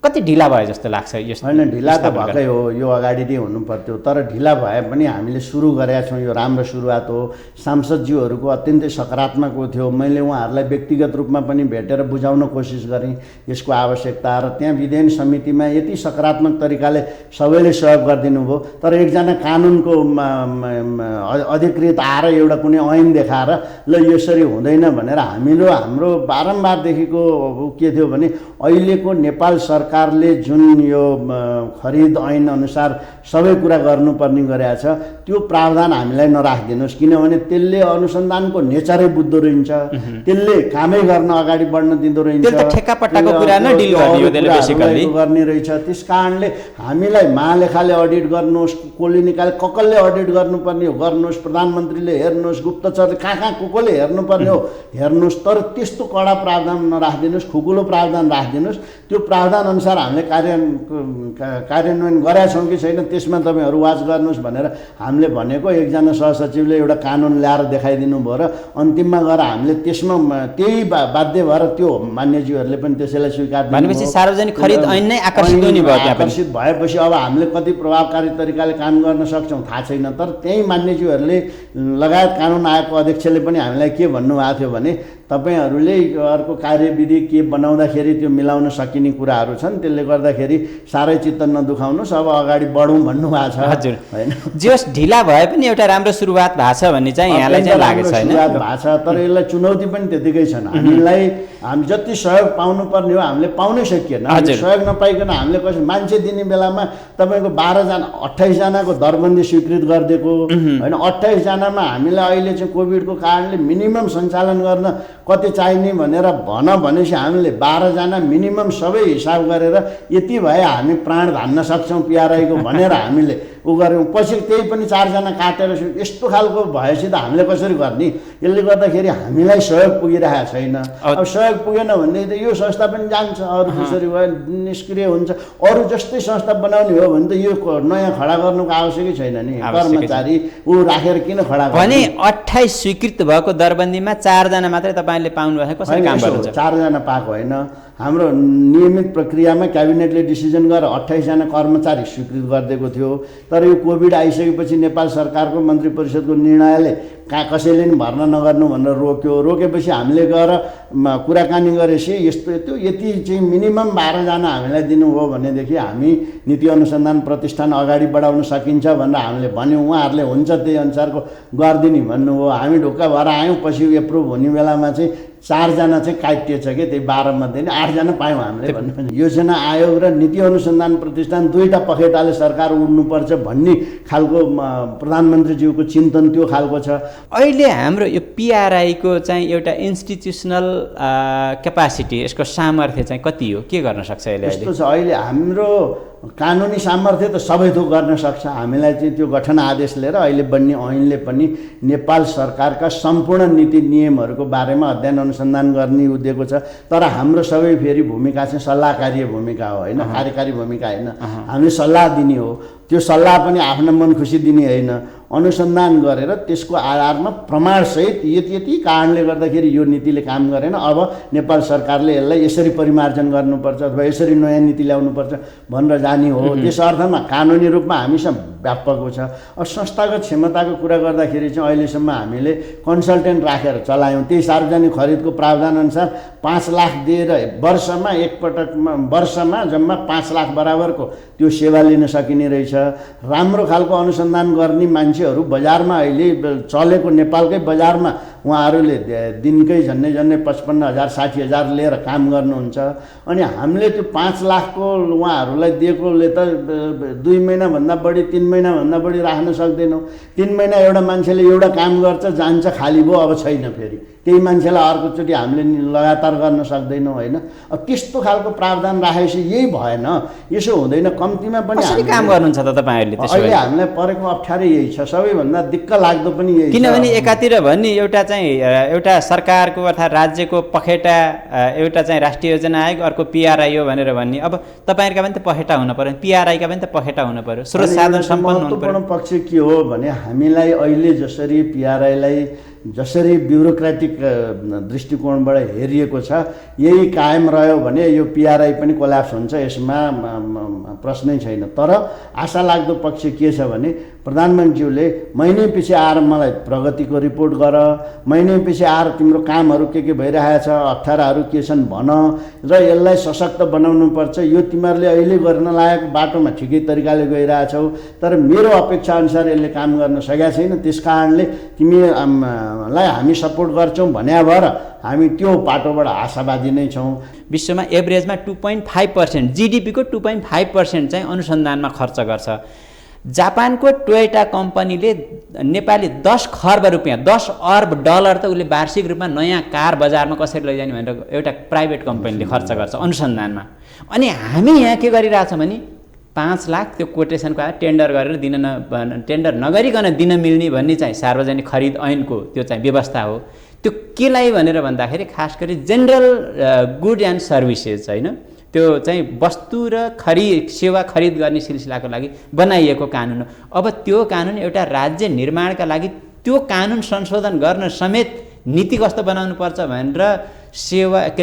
कति ढिला भयो जस्तो लाग्छ? होइन, ढिला त भएकै हो, यो अगाडि नै हुनु पर्थ्यो, तर ढिला भए पनि हामीले सुरु गरेका छौँ। यो राम्रो सुरुवात हो। सांसदज्यूहरूको अत्यन्तै सकारात्मक थियो। मैले उहाँहरूलाई व्यक्तिगत रूपमा पनि भेटेर बुझाउन कोसिस गरेँ यसको आवश्यकता, र त्यहाँ विधान समितिमा यति सकारात्मक तरिकाले सबैले सहयोग गरिदिनु भयो। तर एकजना कानुनको अधिकृत आएर एउटा कुनै ऐन देखाएर ल यसरी हुँदैन भनेर हाम्रो बारम्बारदेखिको के थियो भने अहिलेको नेपाल सरकारले जुन यो खरिद ऐन अनुसार सबै कुरा गर्नुपर्ने गरेको छ, त्यो प्रावधान हामीलाई नराखिदिनुहोस्, किनभने त्यसले अनुसन्धानको नेचरै बुझ्दो रहन्छ, त्यसले कामै गर्न अगाडि बढ्न दिँदो रहन्छ, गर्ने रहेछ। त्यस कारणले हामीलाई महालेखाले अडिट गर्नुहोस्, कसले निकाले, कसले अडिट गर्नुपर्ने हो गर्नुहोस्, प्रधानमन्त्रीले हेर्नुहोस्, गुप्तचरले कहाँ कसले हेर्नुपर्ने हो हेर्नुहोस्, तर त्यस्तो कडा प्रावधान नराखिदिनुहोस्, खुकुलो प्रावधान राखिदिनुहोस्। त्यो प्रावधान अनुसार हामीले कार्यान्वयन गरेका छौँ कि छैन त्यसमा तपाईँहरू वाच गर्नुहोस् भनेर हामीले भनेको। एकजना सहसचिवले एउटा कानुन ल्याएर देखाइदिनु भयो र अन्तिममा गएर हामीले त्यसमा त्यही बाध्य भएर त्यो मान्यज्यूहरूले पनि त्यसैलाई स्वीकार भनेपछि सार्वजनिक खरिद ऐन नै आकर्षित भएपछि अब हामीले कति प्रभावकारी तरिकाले काम गर्न सक्छौँ थाहा छैन। तर त्यही मान्यज्यूहरूले लगायत कानुन आयोगको अध्यक्षले पनि हामीलाई के भन्नुभएको थियो भने तपाईँहरूले अर्को कार्यविधि के बनाउँदाखेरि त्यो मिलाउन सकिने कुराहरू छन्, त्यसले गर्दाखेरि साह्रै चित्त नदुखाउनुहोस्, अब अगाडि बढौँ भन्नुभएको छ। हजुर होइन, जस ढिला भए पनि एउटा राम्रो सुरुवात भएको छ भन्ने चाहिँ यहाँलाई चाहिँ लागेको छैन? सुरुवात भएको छ, तर यसलाई चुनौती पनि त्यतिकै छन्। हामी जति सहयोग पाउनुपर्ने हो हामीले पाउनै सकिएन। सहयोग नपाइकन हामीले कसै मान्छे दिने बेलामा तपाईँको 12जना 28 जनाको दरबन्दी स्वीकृत गरिदिएको होइन। 28 जनामा हामीलाई अहिले चाहिँ कोभिडको कारणले मिनिमम सञ्चालन गर्न कति चाहिने भनेर भनेपछि हामीले 12 जना मिनिमम सबै हिसाब गरेर यति भए हामी प्राण धान्न सक्छौँ पिआरआईको भनेर हामीले उ गऱ्यौँ। पछि त्यही पनि 4 जना काटेर यस्तो खालको भएपछि त हामीले कसरी गर्ने? यसले गर्दाखेरि हामीलाई सहयोग पुगिरहेको छैन। अब सहयोग पुगेन भने त यो संस्था पनि जान्छ, अरू त्यसरी भयो निष्क्रिय हुन्छ। अरू जस्तै संस्था बनाउने हो भने त यो नयाँ खडा गर्नुको आवश्यकै छैन नि। कर्मचारी ऊ राखेर किन खडा गर्ने? भने 28 स्वीकृत भएको दरबन्दीमा 4 जना मात्रै तपाईँले पाउनुभएको, कसरी काम गर्नुहुन्छ? 4 जना पाएको होइन। हाम्रो नियमित प्रक्रियामा क्याबिनेटले डिसिजन गरेर 28 जना कर्मचारी स्वीकृत गरिदिएको थियो। तर यो कोभिड आइसकेपछि नेपाल सरकारको मन्त्री परिषदको निर्णयले कसैले नि भर्ना नगर्नु भनेर रोकेपछि हामीले गएर कुराकानी गरेपछि यस्तो त्यो यति चाहिँ मिनिमम 12 जना हामीलाई दिनुभयो भनेदेखि हामी नीति अनुसन्धान प्रतिष्ठान अगाडि बढाउन सकिन्छ भनेर हामीले भन्यौँ। उहाँहरूले हुन्छ त्यही अनुसारको गरिदिने भन्नुभयो। हामी ढुक्क भएर आयौँ। पछि एप्रुभ हुने बेलामा चाहिँ 4 जना चाहिँ काटिएछ कि त्यही 12 मध्ये नै 8 जना पायौँ हामीले भन्नु। योजना आयोग र नीति अनुसन्धान प्रतिष्ठान दुईटा पखेटाले सरकार उड्नुपर्छ भन्ने खालको प्रधानमन्त्रीज्यूको चिन्तन त्यो खालको छ। अहिले हाम्रो यो पिआरआईको चाहिँ एउटा इन्स्टिट्युसनल क्यापासिटी, यसको सामर्थ्य चाहिँ कति हो? के गर्न सक्छ यसले? यस्तो छ, अहिले हाम्रो कानुनी सामर्थ्य त सबै थोक गर्न सक्छ। हामीलाई चाहिँ त्यो गठन आदेश लिएर अहिले बन्ने ऐनले पनि नेपाल सरकारका सम्पूर्ण नीति नियमहरूको बारेमा अध्ययन अनुसन्धान गर्ने दिएको छ। तर हाम्रो सबै फेरि भूमिका चाहिँ सल्लाहकारी भूमिका हो होइन, कार्यकारी भूमिका होइन। हामीले सल्लाह दिने हो। त्यो सल्लाह पनि आफ्नो मन खुसी दिने होइन, अनुसन्धान गरेर त्यसको आधारमा प्रमाणसहित यति कारणले गर्दाखेरि यो नीतिले काम गरेन, अब नेपाल सरकारले यसलाई यसरी परिमार्जन गर्नुपर्छ अथवा यसरी नयाँ नीति ल्याउनुपर्छ भनेर जाने हो। त्यस अर्थमा कानुनी रूपमा हामीसँग व्यापक छ। अब संस्थागत क्षमताको कुरा गर्दाखेरि चाहिँ अहिलेसम्म हामीले कन्सल्टेन्ट राखेर चलायौँ। त्यही सार्वजनिक खरिदको प्रावधानअनुसार 5 लाख दिएर वर्षमा एकपटकमा वर्षमा जम्मा 5 लाख बराबरको त्यो सेवा लिन सकिने रहेछ। राम्रो खालको अनुसन्धान गर्ने मान्छेहरू बजारमा अहिले चलेको नेपालकै बजारमा उहाँहरूले दिनकै झन्डै 55,000 60,000 लिएर काम गर्नुहुन्छ। अनि हामीले त्यो 5 लाखको उहाँहरूलाई दिएकोले त 2 महिनाभन्दा बढी 3 महिनाभन्दा बढी राख्न सक्दैनौँ। 3 महिना एउटा मान्छेले एउटा काम गर्छ, जान्छ, खाली भयो, अब छैन फेरि त्यही मान्छेलाई अर्कोचोटि हामीले लगातार गर्न सक्दैनौँ होइन। अब त्यस्तो खालको प्रावधान राखेपछि यही भएन, यसो हुँदैन। कम्तीमा पनि कसरी काम गर्नुहुन्छ त तपाईँहरूले? अहिले हामीलाई परेको अप्ठ्यारो यही छ, सबैभन्दा दिक्क लाग्दो पनि यही छ। किनभने एकातिर भन्ने एउटा सरकारको अर्थात् राज्यको पखेटा एउटा चाहिँ राष्ट्रिय योजना आयोग, अर्को पिआरआई हो भनेर भन्ने। अब तपाईँहरूका पनि त पखेटा हुनु पर्यो, पिआरआईका पनि त पखेटा हुनु पर्यो, स्रोत साधन सम्पन्न हुनु पर्यो। महत्त्वपूर्ण पक्ष के हो भने हामीलाई अहिले जसरी पिआरआईलाई जसरी ब्युरोक्रेटिक दृष्टिकोणबाट हेरिएको छ यही कायम रह्यो भने यो पिआरआई पनि कोल्याप्स हुन्छ, यसमा प्रश्नै छैन। तर आशा लाग्दो पक्ष के छ भने प्रधानमन्त्रीले महिनै पछि आएर मलाई प्रगतिको रिपोर्ट गर, महिनै पछि आएर तिम्रो कामहरू के भइरहेछ, अप्ठ्याराहरू के छन् भन र यसलाई सशक्त बनाउनुपर्छ। यो तिमीहरूले अहिले गर्न लागेको बाटोमा ठिकै तरिकाले गइरहेछौ, तर मेरो अपेक्षा अनुसार यसले काम गर्न सकेका छैन। त्यस कारणले तिमीलाई हामी सपोर्ट गर्छौँ भन्या भएर हामी त्यो बाटोबाट आशावादी नै छौँ। विश्वमा एभरेजमा 2.5% जिडिपीको 2.5% चाहिँ अनुसन्धानमा खर्च गर्छ। जापानको टोयोटा कम्पनीले नेपाली 10 खर्ब रुपियाँ 10 अर्ब डलर त उसले वार्षिक रूपमा नयाँ कार बजारमा कसरी लैजाने भनेर एउटा प्राइभेट कम्पनीले खर्च गर्छ अनुसन्धानमा। अनि हामी यहाँ के गरिरहेछौँ भने 5 लाख त्यो कोटेसनको आयो, टेन्डर गरेर टेन्डर नगरिकन दिन मिल्ने भन्ने चाहिँ सार्वजनिक खरिद ऐनको त्यो चाहिँ व्यवस्था हो। त्यो केलाई भनेर भन्दाखेरि खास गरी जेनरल गुड एन्ड सर्भिसेस होइन, त्यो चाहिँ वस्तु र सेवा खरिद गर्ने सिलसिलाको लागि बनाइएको कानुन हो। अब त्यो कानुन एउटा राज्य निर्माणका लागि त्यो कानुन संशोधन गर्न समेत नीति कस्तो बनाउनु पर्छ भनेर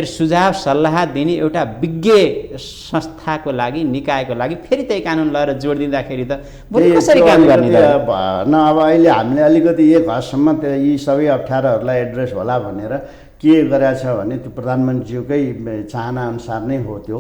सुझाव सल्लाह दिने एउटा विज्ञ संस्थाको लागि निकायको लागि फेरि त्यही कानुन लगाएर जोड दिँदाखेरि त कसरी काम गर्ने त? अब अहिले हामीले अलिकति एक हदसम्म यी सबै अप्ठ्याराहरूलाई एड्रेस होला भनेर के गरेछ भने त्यो प्रधानमन्त्रीज्यूकै चाहनाअनुसार नै हो। त्यो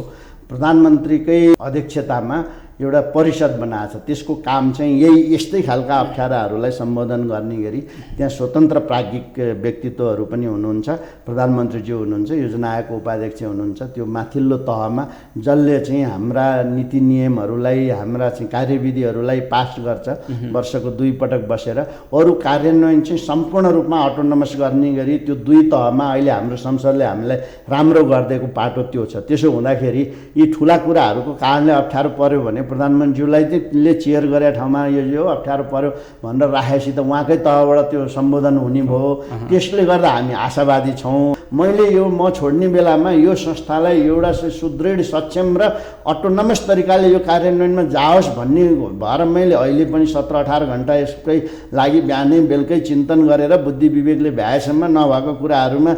प्रधानमन्त्रीकै अध्यक्षतामा एउटा परिषद बनाएको छ, त्यसको काम चाहिँ यस्तै खालका अप्ठ्याराहरूलाई सम्बोधन गर्ने गरी त्यहाँ स्वतन्त्र प्राज्ञिक व्यक्तित्वहरू पनि हुनुहुन्छ। प्रधानमन्त्रीज्यू हुनुहुन्छ, योजना आयोगको उपाध्यक्ष हुनुहुन्छ। त्यो माथिल्लो तहमा जसले चाहिँ हाम्रा नीति नियमहरूलाई, हाम्रा चाहिँ कार्यविधिहरूलाई पास गर्छ वर्षको 2 पटक बसेर, अरू कार्यान्वयन चाहिँ सम्पूर्ण रूपमा अटोनोमस गर्ने गरी त्यो 2 तहमा अहिले हाम्रो संसदले हामीलाई राम्रो गरिदिएको पाटो त्यो छ। त्यसो हुँदाखेरि यी ठुला कुराहरूको कारणले अप्ठ्यारो पर्यो भने प्रधानमन्त्रीलाई चाहिँ चेयर गरे ठाउँमा यो अप्ठ्यारो पर्यो भनेर राखेपछि त उहाँकै तहबाट त्यो सम्बोधन हुने भयो। त्यसले गर्दा हामी आशावादी छौँ। मैले म छोड्ने बेलामा यो संस्थालाई एउटा सुदृढ, सक्षम र अटोनोमस तरिकाले यो कार्यान्वयनमा जाओस् भन्ने भएर मैले अहिले पनि 17-18 घन्टा यसकै लागि बिहानै बेलुकै चिन्तन गरेर बुद्धि विवेकले भ्याएसम्म नभएको कुराहरूमा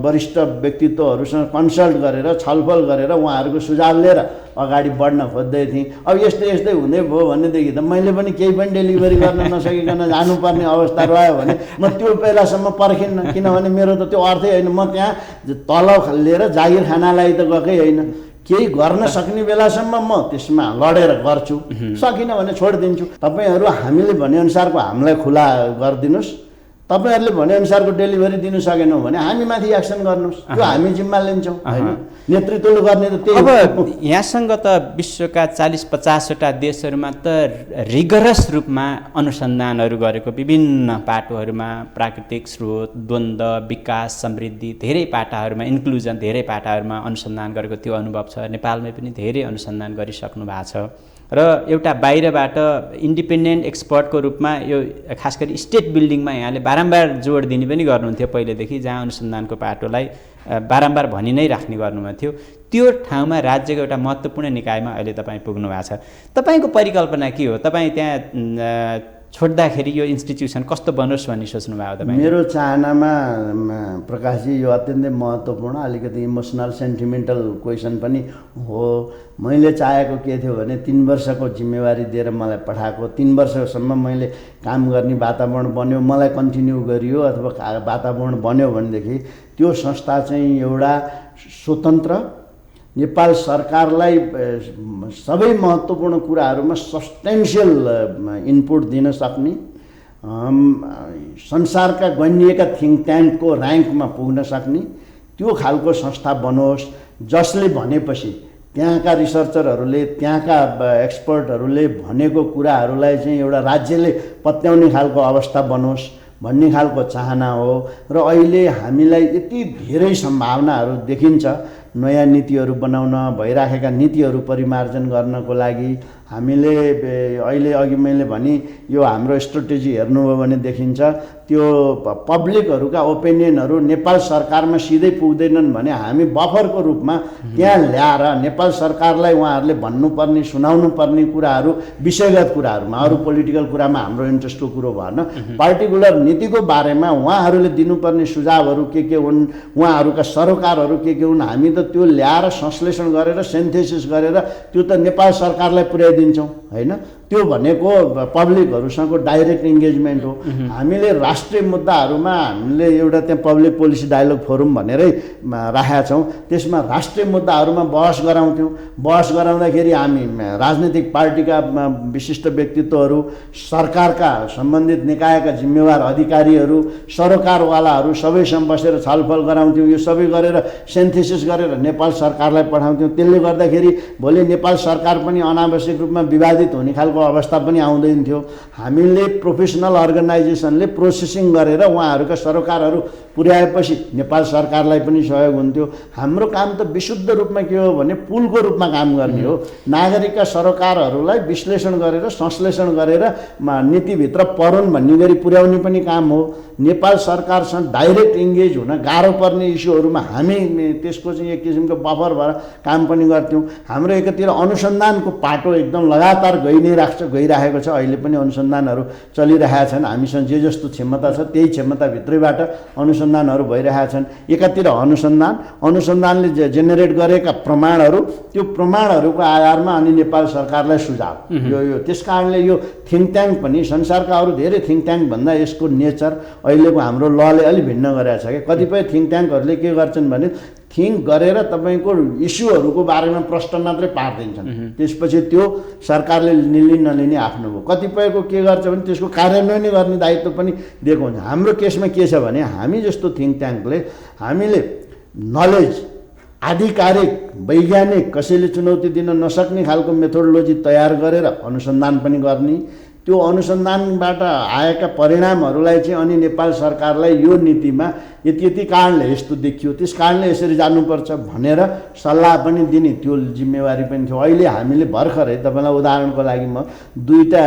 वरिष्ठ व्यक्तित्वहरूसँग कन्सल्ट गरेर छलफल गरेर उहाँहरूको सुझाव लिएर अगाडि बढ्न खोज्दै थिएँ। अब यस्तै हुँदै भयो भनेदेखि त मैले पनि केही पनि डेलिभरी गर्न नसकिकन जानुपर्ने अवस्था रह्यो भने म त्यो बेलासम्म पर्खिन्न, किनभने मेरो त त्यो अर्थै होइन। म त्यहाँ तलब लिएर जागिर खानालाई त गएकै होइन। केही गर्न सक्ने बेलासम्म म त्यसमा लडेर गर्छु, सकिनँ भने छोडिदिन्छु। तपाईँहरू हामीले भनेअनुसारको हामीलाई खुला गरिदिनुहोस्, तपाईँहरूले भनेअनुसारको डेलिभरी दिनु सकेनौँ भने हामी माथि एक्सन गर्नुहोस्, त्यो हामी जिम्मा लिन्छौँ होइन। नेतृत्वले गर्ने त त्यही। अब यहाँसँग त विश्वका 40-50वटा देशहरूमा त रिगरस रूपमा अनुसन्धानहरू गरेको विभिन्न पाटोहरूमा प्राकृतिक स्रोत, द्वन्द्व, विकास, समृद्धि धेरै पाटाहरूमा, इन्क्लुजन धेरै पाटाहरूमा अनुसन्धान गरेको त्यो अनुभव छ। नेपालमै पनि धेरै अनुसन्धान गरिसक्नु भएको छ र एउटा बाहिरबाट इन्डिपेन्डेन्ट एक्सपर्टको रूपमा यो खास गरी स्टेट बिल्डिङमा यहाँले बारम्बार जोड दिने पनि गर्नुहुन्थ्यो पहिलेदेखि, जहाँ अनुसन्धानको पाटोलाई बारम्बार भनि नै राख्ने गर्नुभएको थियो। त्यो ठाउँमा राज्यको एउटा महत्त्वपूर्ण निकायमा अहिले तपाईँ पुग्नु भएको छ। तपाईँको परिकल्पना के हो? तपाईँ त्यहाँ छोड्दाखेरि यो इन्स्टिट्युसन कस्तो बनोस् भन्ने सोच्नुभयो तपाईँ? मेरो चाहनामा प्रकाशजी यो अत्यन्तै महत्त्वपूर्ण, अलिकति इमोसनल सेन्टिमेन्टल क्वेसन पनि हो। मैले चाहेको के थियो भने 3 वर्षको जिम्मेवारी दिएर मलाई पठाएको, 3 वर्षसम्म मैले काम गर्ने वातावरण बन्यो, मलाई कन्टिन्यू गरियो अथवा वातावरण बन्यो भनेदेखि त्यो संस्था चाहिँ एउटा स्वतन्त्र, नेपाल सरकारलाई सबै महत्त्वपूर्ण कुराहरूमा सब्स्टेन्सियल इनपुट दिन सक्ने, संसारका गनिएका थिङ्क ट्याङ्कको र्याङ्कमा पुग्न सक्ने त्यो खालको संस्था बनोस्, जसले भनेपछि त्यहाँका रिसर्चरहरूले, त्यहाँका एक्सपर्टहरूले भनेको कुराहरूलाई चाहिँ एउटा राज्यले पत्याउने खालको अवस्था बनोस् भन्ने खालको चाहना हो। र अहिले हामीलाई यति धेरै सम्भावनाहरू देखिन्छ नयाँ नीतिहरू बनाउन, भइराखेका नीतिहरू परिमार्जन गर्नको लागि। हामीले अहिले अघि मैले भने यो हाम्रो स्ट्राटेजी हेर्नुभयो भने देखिन्छ त्यो पब्लिकहरूका ओपिनियनहरू नेपाल सरकारमा सिधै पुग्दैनन् भने हामी बफरको रूपमा त्यहाँ ल्याएर नेपाल सरकारलाई उहाँहरूले भन्नुपर्ने, सुनाउनु पर्ने कुराहरू, विषयगत कुराहरूमा, अरू पोलिटिकल कुरामा हाम्रो इन्ट्रेस्टको कुरो भएन, पार्टिकुलर नीतिको बारेमा उहाँहरूले दिनुपर्ने सुझावहरू के हुन्, उहाँहरूका सरोकारहरू के हुन्, हामी त त्यो ल्याएर संश्लेषण गरेर सिन्थेसिस गरेर त्यो त नेपाल सरकारलाई पुर्याइदिन्छौँ होइन। त्यो भनेको पब्लिकहरूसँगको डाइरेक्ट इन्गेजमेन्ट हो। हामीले राष्ट्रिय मुद्दाहरूमा हामीले एउटा त्यहाँ पब्लिक पोलिसी डायलग फोरम भनेरै राखेका छौँ, त्यसमा राष्ट्रिय मुद्दाहरूमा बहस गराउँथ्यौँ। बहस गराउँदाखेरि हामी राजनीतिक पार्टीका विशिष्ट व्यक्तित्वहरू, सरकारका सम्बन्धित निकायका जिम्मेवार अधिकारीहरू, सरोकारवालाहरू सबैसँग बसेर छलफल गराउँथ्यौँ। यो सबै गरेर सिन्थेसिस गरेर नेपाल सरकारलाई पठाउँथ्यौँ। त्यसले गर्दाखेरि भोलि नेपाल सरकार पनि अनावश्यक रूपमा विवादित हुने खालको अवस्था पनि आउँदैन थियो। हामीले प्रोफेसनल अर्गनाइजेसनले प्रोसेसिङ गरेर उहाँहरूका सरोकारहरू पुर्याएपछि नेपाल सरकारलाई पनि सहयोग हुन्थ्यो। हाम्रो काम त विशुद्ध रूपमा के हो भने पुलको रूपमा काम गर्ने हो। नागरिकका सरोकारहरूलाई विश्लेषण गरेर, संश्लेषण गरेर नीतिभित्र परुन् भन्ने गरी पुर्याउने पनि काम हो। नेपाल सरकारसँग डाइरेक्ट इन्गेज हुन गाह्रो पर्ने इस्युहरूमा हामी त्यसको चाहिँ एक एक किसिमको बफर भएर काम पनि गर्थ्यौँ। हाम्रो एकातिर अनुसन्धानको पाटो एकदम लगातार गइरहेको छ। अहिले पनि अनुसन्धानहरू चलिरहेका छन्। हामीसँग जे जस्तो क्षमता छ त्यही क्षमताभित्रैबाट अनुसन्धानहरू भइरहेका छन्। एकातिर अनुसन्धानले जेनेरेट गरेका प्रमाणहरू, त्यो प्रमाणहरूको आधारमा अनि नेपाल सरकारलाई सुझाव यो त्यस कारणले यो थिङ्क ट्याङ्क पनि संसारका अरू धेरै थिङ्क ट्याङ्कभन्दा यसको नेचर अहिलेको हाम्रो लले अलि भिन्न गरेको छ क्या। कतिपय थिङ्क ट्याङ्कहरूले के गर्छन् भने थिङ्क गरेर तपाईँको इस्युहरूको बारेमा प्रश्न मात्रै पारिदिन्छन्, त्यसपछि त्यो सरकारले नलिने आफ्नो हो। कतिपयको के गर्छ भने त्यसको कार्यान्वयन गर्ने दायित्व पनि दिएको हुन्छ। हाम्रो केसमा के छ भने हामी जस्तो थिङ्क ट्याङ्कले हामीले नलेज आधिकारिक वैज्ञानिक कसैले चुनौती दिन नसक्ने खालको मेथोडोलोजी तयार गरेर अनुसन्धान पनि गर्ने, त्यो अनुसन्धानबाट आएका परिणामहरूलाई चाहिँ अनि नेपाल सरकारलाई यो नीतिमा यति कारणले यस्तो देखियो, त्यस कारणले यसरी जानुपर्छ भनेर सल्लाह पनि दिने त्यो जिम्मेवारी पनि थियो। अहिले हामीले भर्खरै तपाईँलाई उदाहरणको लागि म दुईवटा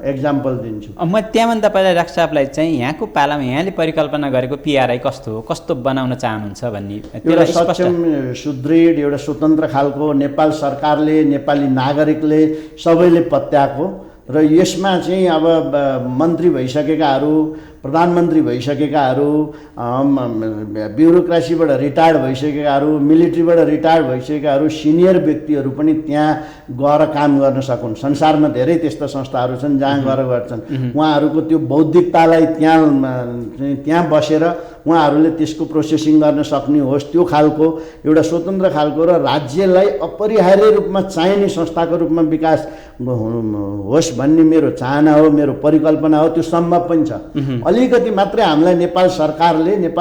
एक्जाम्पल दिन्छु। म त्यहाँभन्दा पहिला डाक्टर साहबलाई चाहिँ यहाँको पालामा यहाँले परिकल्पना गरेको पिआरआई कस्तो बनाउन चाहनुहुन्छ भन्ने एउटा सक्षम, सुदृढ, एउटा स्वतन्त्र खालको नेपाल सरकारले, नेपाली नागरिकले सबैले पत्याएको र यसमा चाहिँ अब मन्त्री भइसकेकाहरू, प्रधानमन्त्री भइसकेकाहरू, ब्युरोक्रेसीबाट रिटायर्ड भइसकेकाहरू, मिलिट्रीबाट रिटायर्ड भइसकेकाहरू, सिनियर व्यक्तिहरू पनि त्यहाँ गएर काम गर्न सकुन्। संसारमा धेरै त्यस्ता संस्थाहरू छन् जहाँ गएर गर्छन्। उहाँहरूको त्यो बौद्धिकतालाई त्यहाँ बसेर उहाँहरूले त्यसको प्रोसेसिङ गर्न सक्ने होस्, त्यो खालको एउटा स्वतन्त्र खालको र राज्यलाई अपरिहार्य रूपमा चाहिने संस्थाको रूपमा विकास होस् भन्ने मेरो चाहना हो, मेरो परिकल्पना हो। त्यो सम्भव पनि छ। अलिकति मात्रै हामीलाई नेपाल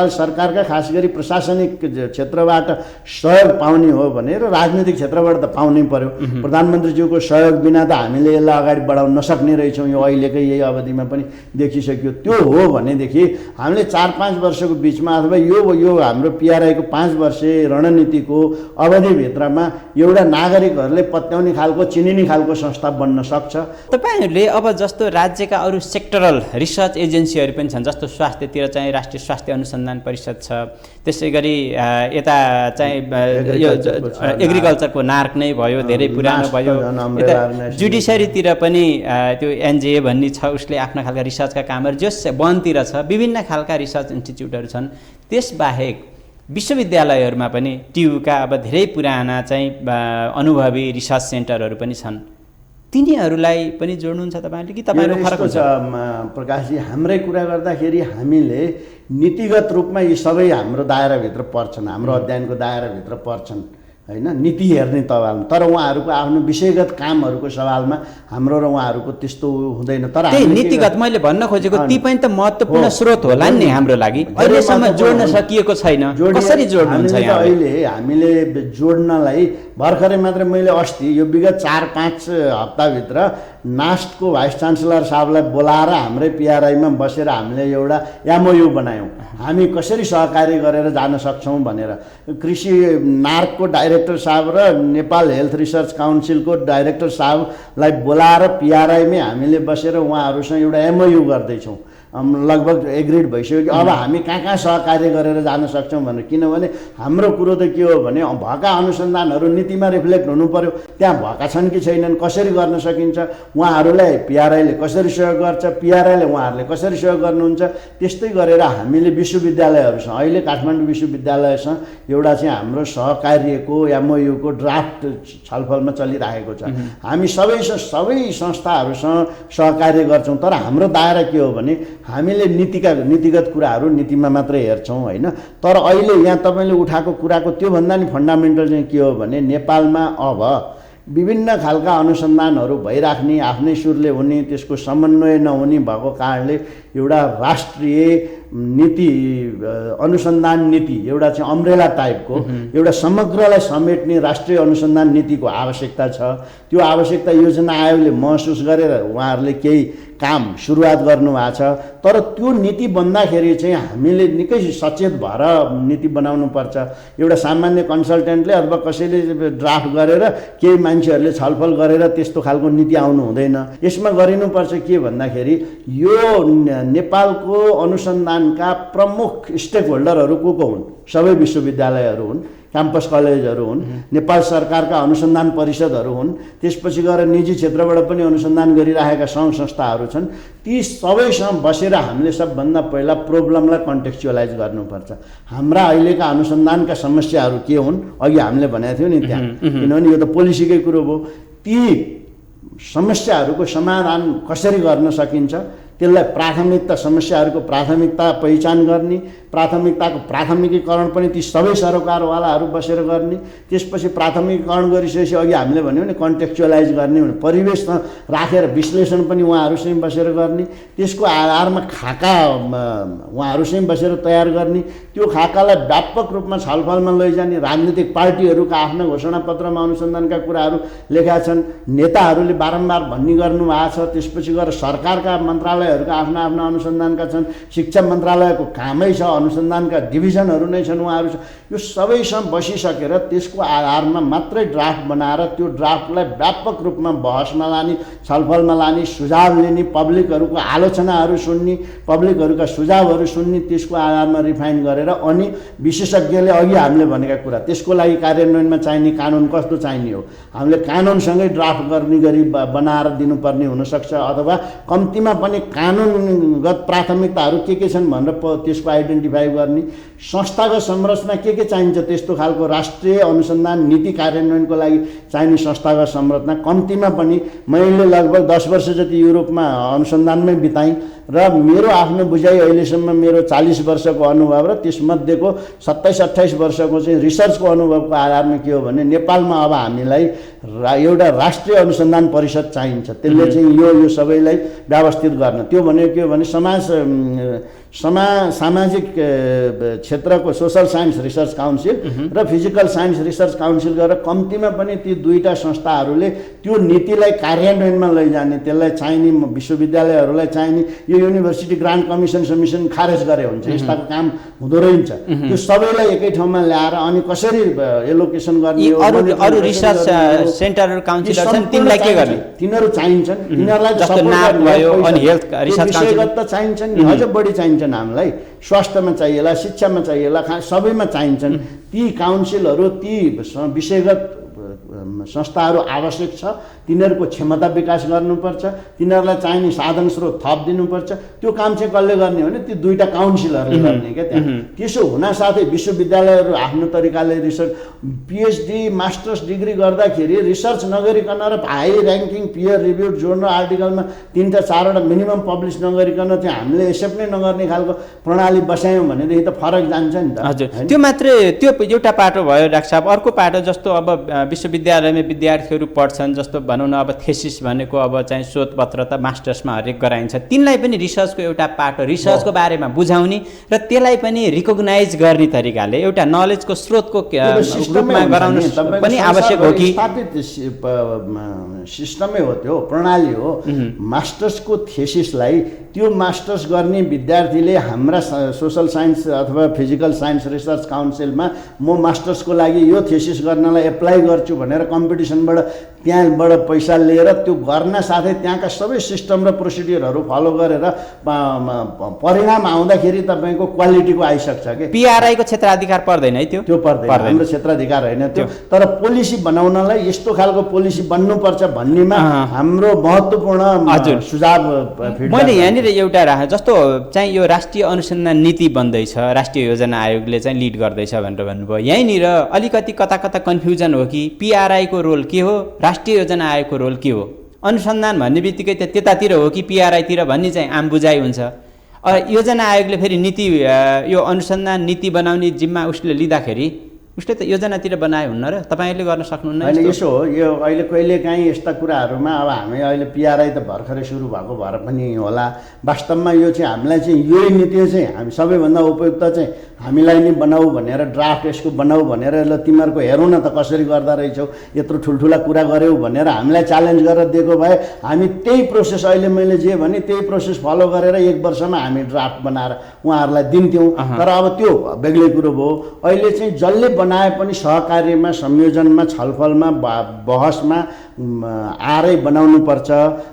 सरकारका खास गरी प्रशासनिक क्षेत्रबाट सहयोग पाउने हो भने र राजनीतिक क्षेत्रबाट त पाउनै पर्यो। प्रधानमन्त्रीज्यूको सहयोग बिना त हामीले यसलाई अगाडि बढाउन नसक्ने रहेछौँ। यो अहिलेकै यही अवधिमा पनि देखिसक्यो। त्यो हो भनेदेखि हामीले 4-5 वर्षको बिचमा अथवा यो हाम्रो पिआरआईको 5 वर्षे रणनीतिको अवधिभित्रमा एउटा नागरिकहरूले पत्याउने खालको, चिनिने खालको संस्था बन्न सक्छ। तपाईँहरूले अब जस्तो राज्यका अरू सेक्टरल रिसर्च एजेन्सीहरू पनि छन्, जस्तो स्वास्थ्यतिर चाहिँ राष्ट्रिय स्वास्थ्य अनुसन्धान परिषद छ, त्यसै गरी यता चाहिँ यो एग्रिकल्चरको नार्क नै भयो, धेरै पुरानो भयो। यता जुडिसियरीतिर पनि त्यो एनजिए भन्ने छ, उसले आफ्ना खालका रिसर्चका कामहरू जस वनतिर छ, विभिन्न खालका रिसर्च इन्स्टिच्युटहरू छन्। त्यसबाहेक विश्वविद्यालयहरूमा पनि टियुका अब धेरै पुराना चाहिँ अनुभवी रिसर्च सेन्टरहरू पनि छन्। तिनीहरूलाई पनि जोड्नुहुन्छ तपाईँले कि तपाईँको फरक हुन्छ? प्रकाशजी, हाम्रै कुरा गर्दाखेरि हामीले नीतिगत रूपमा यी सबै हाम्रो दायराभित्र पर्छन्, हाम्रो अध्ययनको दायराभित्र पर्छन् हैन, नीति हेर्ने सवालमा। तर उहाँहरूको आफ्नो विषयगत कामहरूको सवालमा हाम्रो र उहाँहरूको त्यस्तो हुँदैन। तर नीतिगत मैले भन्न खोजेको ती पनि त महत्त्वपूर्ण स्रोत होला नि हाम्रो लागि। अहिलेसम्म जोड्न सकिएको छैन, कसरी जोड्नुहुन्छ? अहिले हामीले जोड्नलाई भर्खरै मात्रै मैले अस्ति यो विगत 4-5 हप्ताभित्र नास्टको भाइस चान्सलर साहबलाई बोलाएर हाम्रै पिआरआईमा बसेर हामीले एउटा एमओयू बनायौँ, हामी कसरी सहकार्य गरेर जान सक्छौँ भनेर। कृषि नार्कको डाइरेक्टर साहब र नेपाल हेल्थ रिसर्च काउन्सिलको डाइरेक्टर साहबलाई बोलाएर पिआरआईमै हामीले बसेर उहाँहरूसँग एउटा एमओयू गर्दैछौँ। लगभग एग्रिड भइसक्यो कि अब हामी कहाँ सहकार्य गरेर जान सक्छौँ भनेर। किनभने हाम्रो कुरो त के हो भने भएका अनुसन्धानहरू नीतिमा रिफ्लेक्ट हुनु पर्यो। त्यहाँ भएका छन् कि छैनन्, कसरी गर्न सकिन्छ, उहाँहरूलाई पिआरआईले कसरी सहयोग गर्छ, पिआरआईले उहाँहरूले कसरी सहयोग गर्नुहुन्छ। त्यस्तै गरेर हामीले विश्वविद्यालयहरूसँग, अहिले काठमाडौँ विश्वविद्यालयसँग एउटा चाहिँ हाम्रो सहकार्यको एमओयूको ड्राफ्ट छलफलमा चलिरहेको छ। हामी सबै संस्थाहरूसँग सहकार्य गर्छौँ। तर हाम्रो दायरा के हो भने हामीले नीतिगत कुराहरू नीतिमा मात्रै हेर्छौँ हैन। तर अहिले यहाँ तपाईँले उठाएको कुराको त्योभन्दा नि फन्डामेन्टल चाहिँ के हो भने नेपालमा अब विभिन्न खालका अनुसन्धानहरू भइराख्ने, आफ्नै सुरले हुने, त्यसको समन्वय नहुने भएको कारणले एउटा राष्ट्रिय नीति, अनुसन्धान नीति, एउटा चाहिँ अम्ब्रेला टाइपको एउटा समग्रलाई समेट्ने राष्ट्रिय अनुसन्धान नीतिको आवश्यकता छ। त्यो आवश्यकता योजना आयोगले महसुस गरेर उहाँहरूले केही काम सुरुवात गर्नुभएको छ। तर त्यो नीति बन्दाखेरि चाहिँ हामीले निकै सचेत भएर नीति बनाउनुपर्छ। एउटा सामान्य कन्सल्टेन्टले अथवा कसैले ड्राफ्ट गरेर केही मान्छेहरूले छलफल गरेर त्यस्तो खालको नीति आउनु हुँदैन। यसमा गरिनुपर्छ के भन्दाखेरि यो नेपालको अनुसन्धान अनुसन्धानका प्रमुख स्टेक होल्डरहरू को हुन्? सबै विश्वविद्यालयहरू हुन्, क्याम्पस कलेजहरू हुन्, नेपाल सरकारका अनुसन्धान परिषदहरू हुन्, त्यसपछि गएर निजी क्षेत्रबाट पनि अनुसन्धान गरिरहेका सङ्घ संस्थाहरू छन्। ती सबैसँग बसेर हामीले सबभन्दा पहिला प्रब्लमलाई कन्टेक्चुअलाइज गर्नुपर्छ। हाम्रा अहिलेका अनुसन्धानका समस्याहरू के हुन्? अघि हामीले भनेको थियौँ नि त्यहाँ, किनभने यो त पोलिसीकै कुरो भयो। ती समस्याहरूको समाधान कसरी गर्न सकिन्छ, त्यसलाई प्राथमिकता, समस्याहरूको प्राथमिकता पहिचान गर्ने, प्राथमिकताको प्राथमिकीकरण पनि ती सबै सरोकारवालाहरू बसेर गर्ने, त्यसपछि प्राथमिकीकरण गरिसकेपछि अघि हामीले भन्यौँ नि कन्टेक्चुअलाइज गर्ने, परिवेशमा राखेर विश्लेषण पनि उहाँहरूसँग बसेर गर्ने, त्यसको आधारमा खाका उहाँहरूसँग बसेर तयार गर्ने, त्यो खाकालाई व्यापक रूपमा छलफलमा लैजाने। राजनीतिक पार्टीहरूका आफ्ना घोषणापत्रमा अनुसन्धानका कुराहरू लेखा छन्, नेताहरूले बारम्बार भन्ने गर्नुभएको छ। त्यसपछि गएर सरकारका मन्त्रालयहरूका आफ्ना आफ्ना अनुसन्धानका छन्, शिक्षा मन्त्रालयको कामै छ, अनुसन्धानका डिभिजनहरू नै छन् उहाँहरू। यो सबैसँग बसिसकेर त्यसको आधारमा मात्रै ड्राफ्ट बनाएर त्यो ड्राफ्टलाई व्यापक रूपमा बहसमा लाने, छलफलमा लाने, सुझाव लिने, पब्लिकहरूको आलोचनाहरू सुन्ने, पब्लिकहरूका सुझावहरू सुन्ने, त्यसको आधारमा रिफाइन गरेर अनि विशेषज्ञले अघि हामीले भनेका कुरा, त्यसको लागि कार्यान्वयनमा चाहिने कानुन कस्तो चाहिने हो, हामीले कानुनसँगै ड्राफ्ट गर्ने गरी बनाएर दिनुपर्ने हुनसक्छ, अथवा कम्तीमा पनि कानुनगत प्राथमिकताहरू के छन् भनेर त्यसको आइडेन्टिफाई गर्ने। संस्थागत संरचना के चाहिन्छ, त्यस्तो खालको राष्ट्रिय अनुसन्धान नीति कार्यान्वयनको लागि चाहिने संस्थागत संरचना। कम्तीमा पनि मैले लगभग 10 वर्ष जति युरोपमा अनुसन्धानमै बिताएँ र मेरो आफ्नो बुझाइ अहिलेसम्म मेरो 40 वर्षको अनुभव र त्यसमध्येको 27-28 वर्षको चाहिँ रिसर्चको अनुभवको आधारमा के हो भने नेपालमा अब हामीलाई एउटा राष्ट्रिय अनुसन्धान परिषद चाहिन्छ। त्यसले चाहिँ यो सबैलाई व्यवस्थित गर्न। त्यो भनेको के हो भने सामाजिक क्षेत्रको सोसल साइन्स रिसर्च काउन्सिल र फिजिकल साइन्स रिसर्च काउन्सिल गरेर कम्तीमा पनि ती दुईटा संस्थाहरूले त्यो नीतिलाई कार्यान्वयनमा लैजाने, त्यसलाई चाहिने विश्वविद्यालयहरूलाई चाहिने, यो युनिभर्सिटी ग्रान्ट कमिसन खारेज गरे हुन्छ, यस्ताको काम हुँदो रहेछ। त्यो सबैलाई एकै ठाउँमा ल्याएर अनि कसरी एलोकेसन गर्ने, अरू रिसर्च सेन्टरहरू काउन्सिलर छन् तिनीलाई के गर्ने? तिनीहरू चाहिन्छन्, तिनीहरूलाई जस्तो नाप भयो अनि हेल्थ रिसर्च काउन्सिल त चाहिन्छन् नि, अझ बढी चाहिन्छन् हामीलाई। स्वास्थ्यमा चाहिएला, शिक्षामा चाहिएला, सबैमा चाहिन्छन्। ती काउन्सिलहरू, ती विषयगत संस्थाहरू आवश्यक छ। तिनीहरूको क्षमता विकास गर्नुपर्छ, तिनीहरूलाई चाहिने साधन स्रोत थप दिनुपर्छ। त्यो काम चाहिँ कसले गर्ने भने ती दुईटा काउन्सिलरले गर्ने क्या त्यहाँ। त्यसो हुनासाथै विश्वविद्यालयहरू आफ्नो तरिकाले रिसर्च, पिएचडी मास्टर्स डिग्री गर्दाखेरि रिसर्च नगरिकन र हाई ऱ्याङ्किङ पियर रिभ्युड जोर्नल आर्टिकलमा 3-4वटा मिनिमम पब्लिस नगरिकन चाहिँ हामीले एक्सेप्ट नै नगर्ने खालको प्रणाली बसायौँ भनेदेखि त फरक जान्छ नि त। हजुर, त्यो मात्रै, त्यो एउटा पाटो भयो डाक्टर साहब। अर्को पाटो जस्तो अब विश्वविद्यालयमा विद्यार्थीहरू पढ्छन्, जस्तो भनौँ न अब थेसिस भनेको अब चाहिँ शोधपत्र त मास्टर्समा हरेक गराइन्छ, तिनलाई पनि रिसर्चको एउटा पाटो, रिसर्चको बारेमा बुझाउने र त्यसलाई पनि रिकग्नाइज गर्ने तरिकाले एउटा नलेजको स्रोतको रूपमा गराउन पनि आवश्यक हो कि? स्थापित सिस्टमै हो, त्यो प्रणाली हो। मास्टर्सको थेसिसलाई त्यो मास्टर्स गर्ने विद्यार्थीले हाम्रा सोसल साइन्स अथवा फिजिकल साइन्स रिसर्च काउन्सिलमा म मास्टर्सको लागि यो थेसिस गर्नलाई एप्लाई गर्छु भनेर कम्पिटिसनबाट त्यहाँबाट पैसा लिएर त्यो गर्न साथै त्यहाँका सबै सिस्टम र प्रोसिडियरहरू फलो गरेर परिणाम आउँदाखेरि तपाईँको क्वालिटीको आइसक्छ कि। पिआरआईको क्षेत्राधिकार पर्दैन है? त्यो पर्दैन, हाम्रो क्षेत्राधिकार होइन त्यो। तर पोलिसी बनाउनलाई यस्तो खालको पोलिसी बन्नुपर्छ भन्नेमा हाम्रो महत्त्वपूर्ण सुझाव। मैले यहाँनिर एउटा जस्तो चाहिँ यो राष्ट्रिय अनुसन्धान नीति बन्दैछ, राष्ट्रिय योजना आयोगले चाहिँ लिड गर्दैछ भनेर भन्नुभयो। यहीँनिर अलिकति कता कता कन्फ्युजन हो कि पिआरआईको रोल के हो, राष्ट्रिय योजना आयोगको रोल के हो? अनुसन्धान भन्ने बित्तिकै त्यतातिर हो कि पिआरआईतिर भन्ने चाहिँ आम बुझाइ हुन्छ। योजना आयोगले फेरि नीति, यो अनुसन्धान नीति बनाउने जिम्मा उसले लिँदाखेरि उसले त योजनातिर बनायो हुन्न र तपाईँले गर्न सक्नुहुन्न? होइन, यसो हो, यो अहिले कहिलेकाहीँ यस्ता कुराहरूमा अब हामी अहिले पिआरआई त भर्खरै सुरु भएको भएर पनि होला। वास्तवमा यो चाहिँ हामीलाई चाहिँ यही नीति चाहिँ हामी सबैभन्दा उपयुक्त चाहिँ हामीलाई नै बनाऊ भनेर, ड्राफ्ट यसको बनाऊ भनेर, ल तिमीहरूको हेरौँ न त कसरी गर्दा रहेछौ, यत्रो ठुल्ठुला कुरा गऱ्यौ भनेर हामीलाई च्यालेन्ज गरेर दिएको भए हामी त्यही प्रोसेस, अहिले मैले जे भने त्यही प्रोसेस फलो गरेर 1 वर्षमा हामी ड्राफ्ट बनाएर उहाँहरूलाई दिन्थ्यौँ। तर अब त्यो बेग्लै कुरो भयो। अहिले चाहिँ जसले बनाए पनि सहकार्यमा, संयोजनमा, छलफलमा, बहसमा आएरै बनाउनुपर्छ।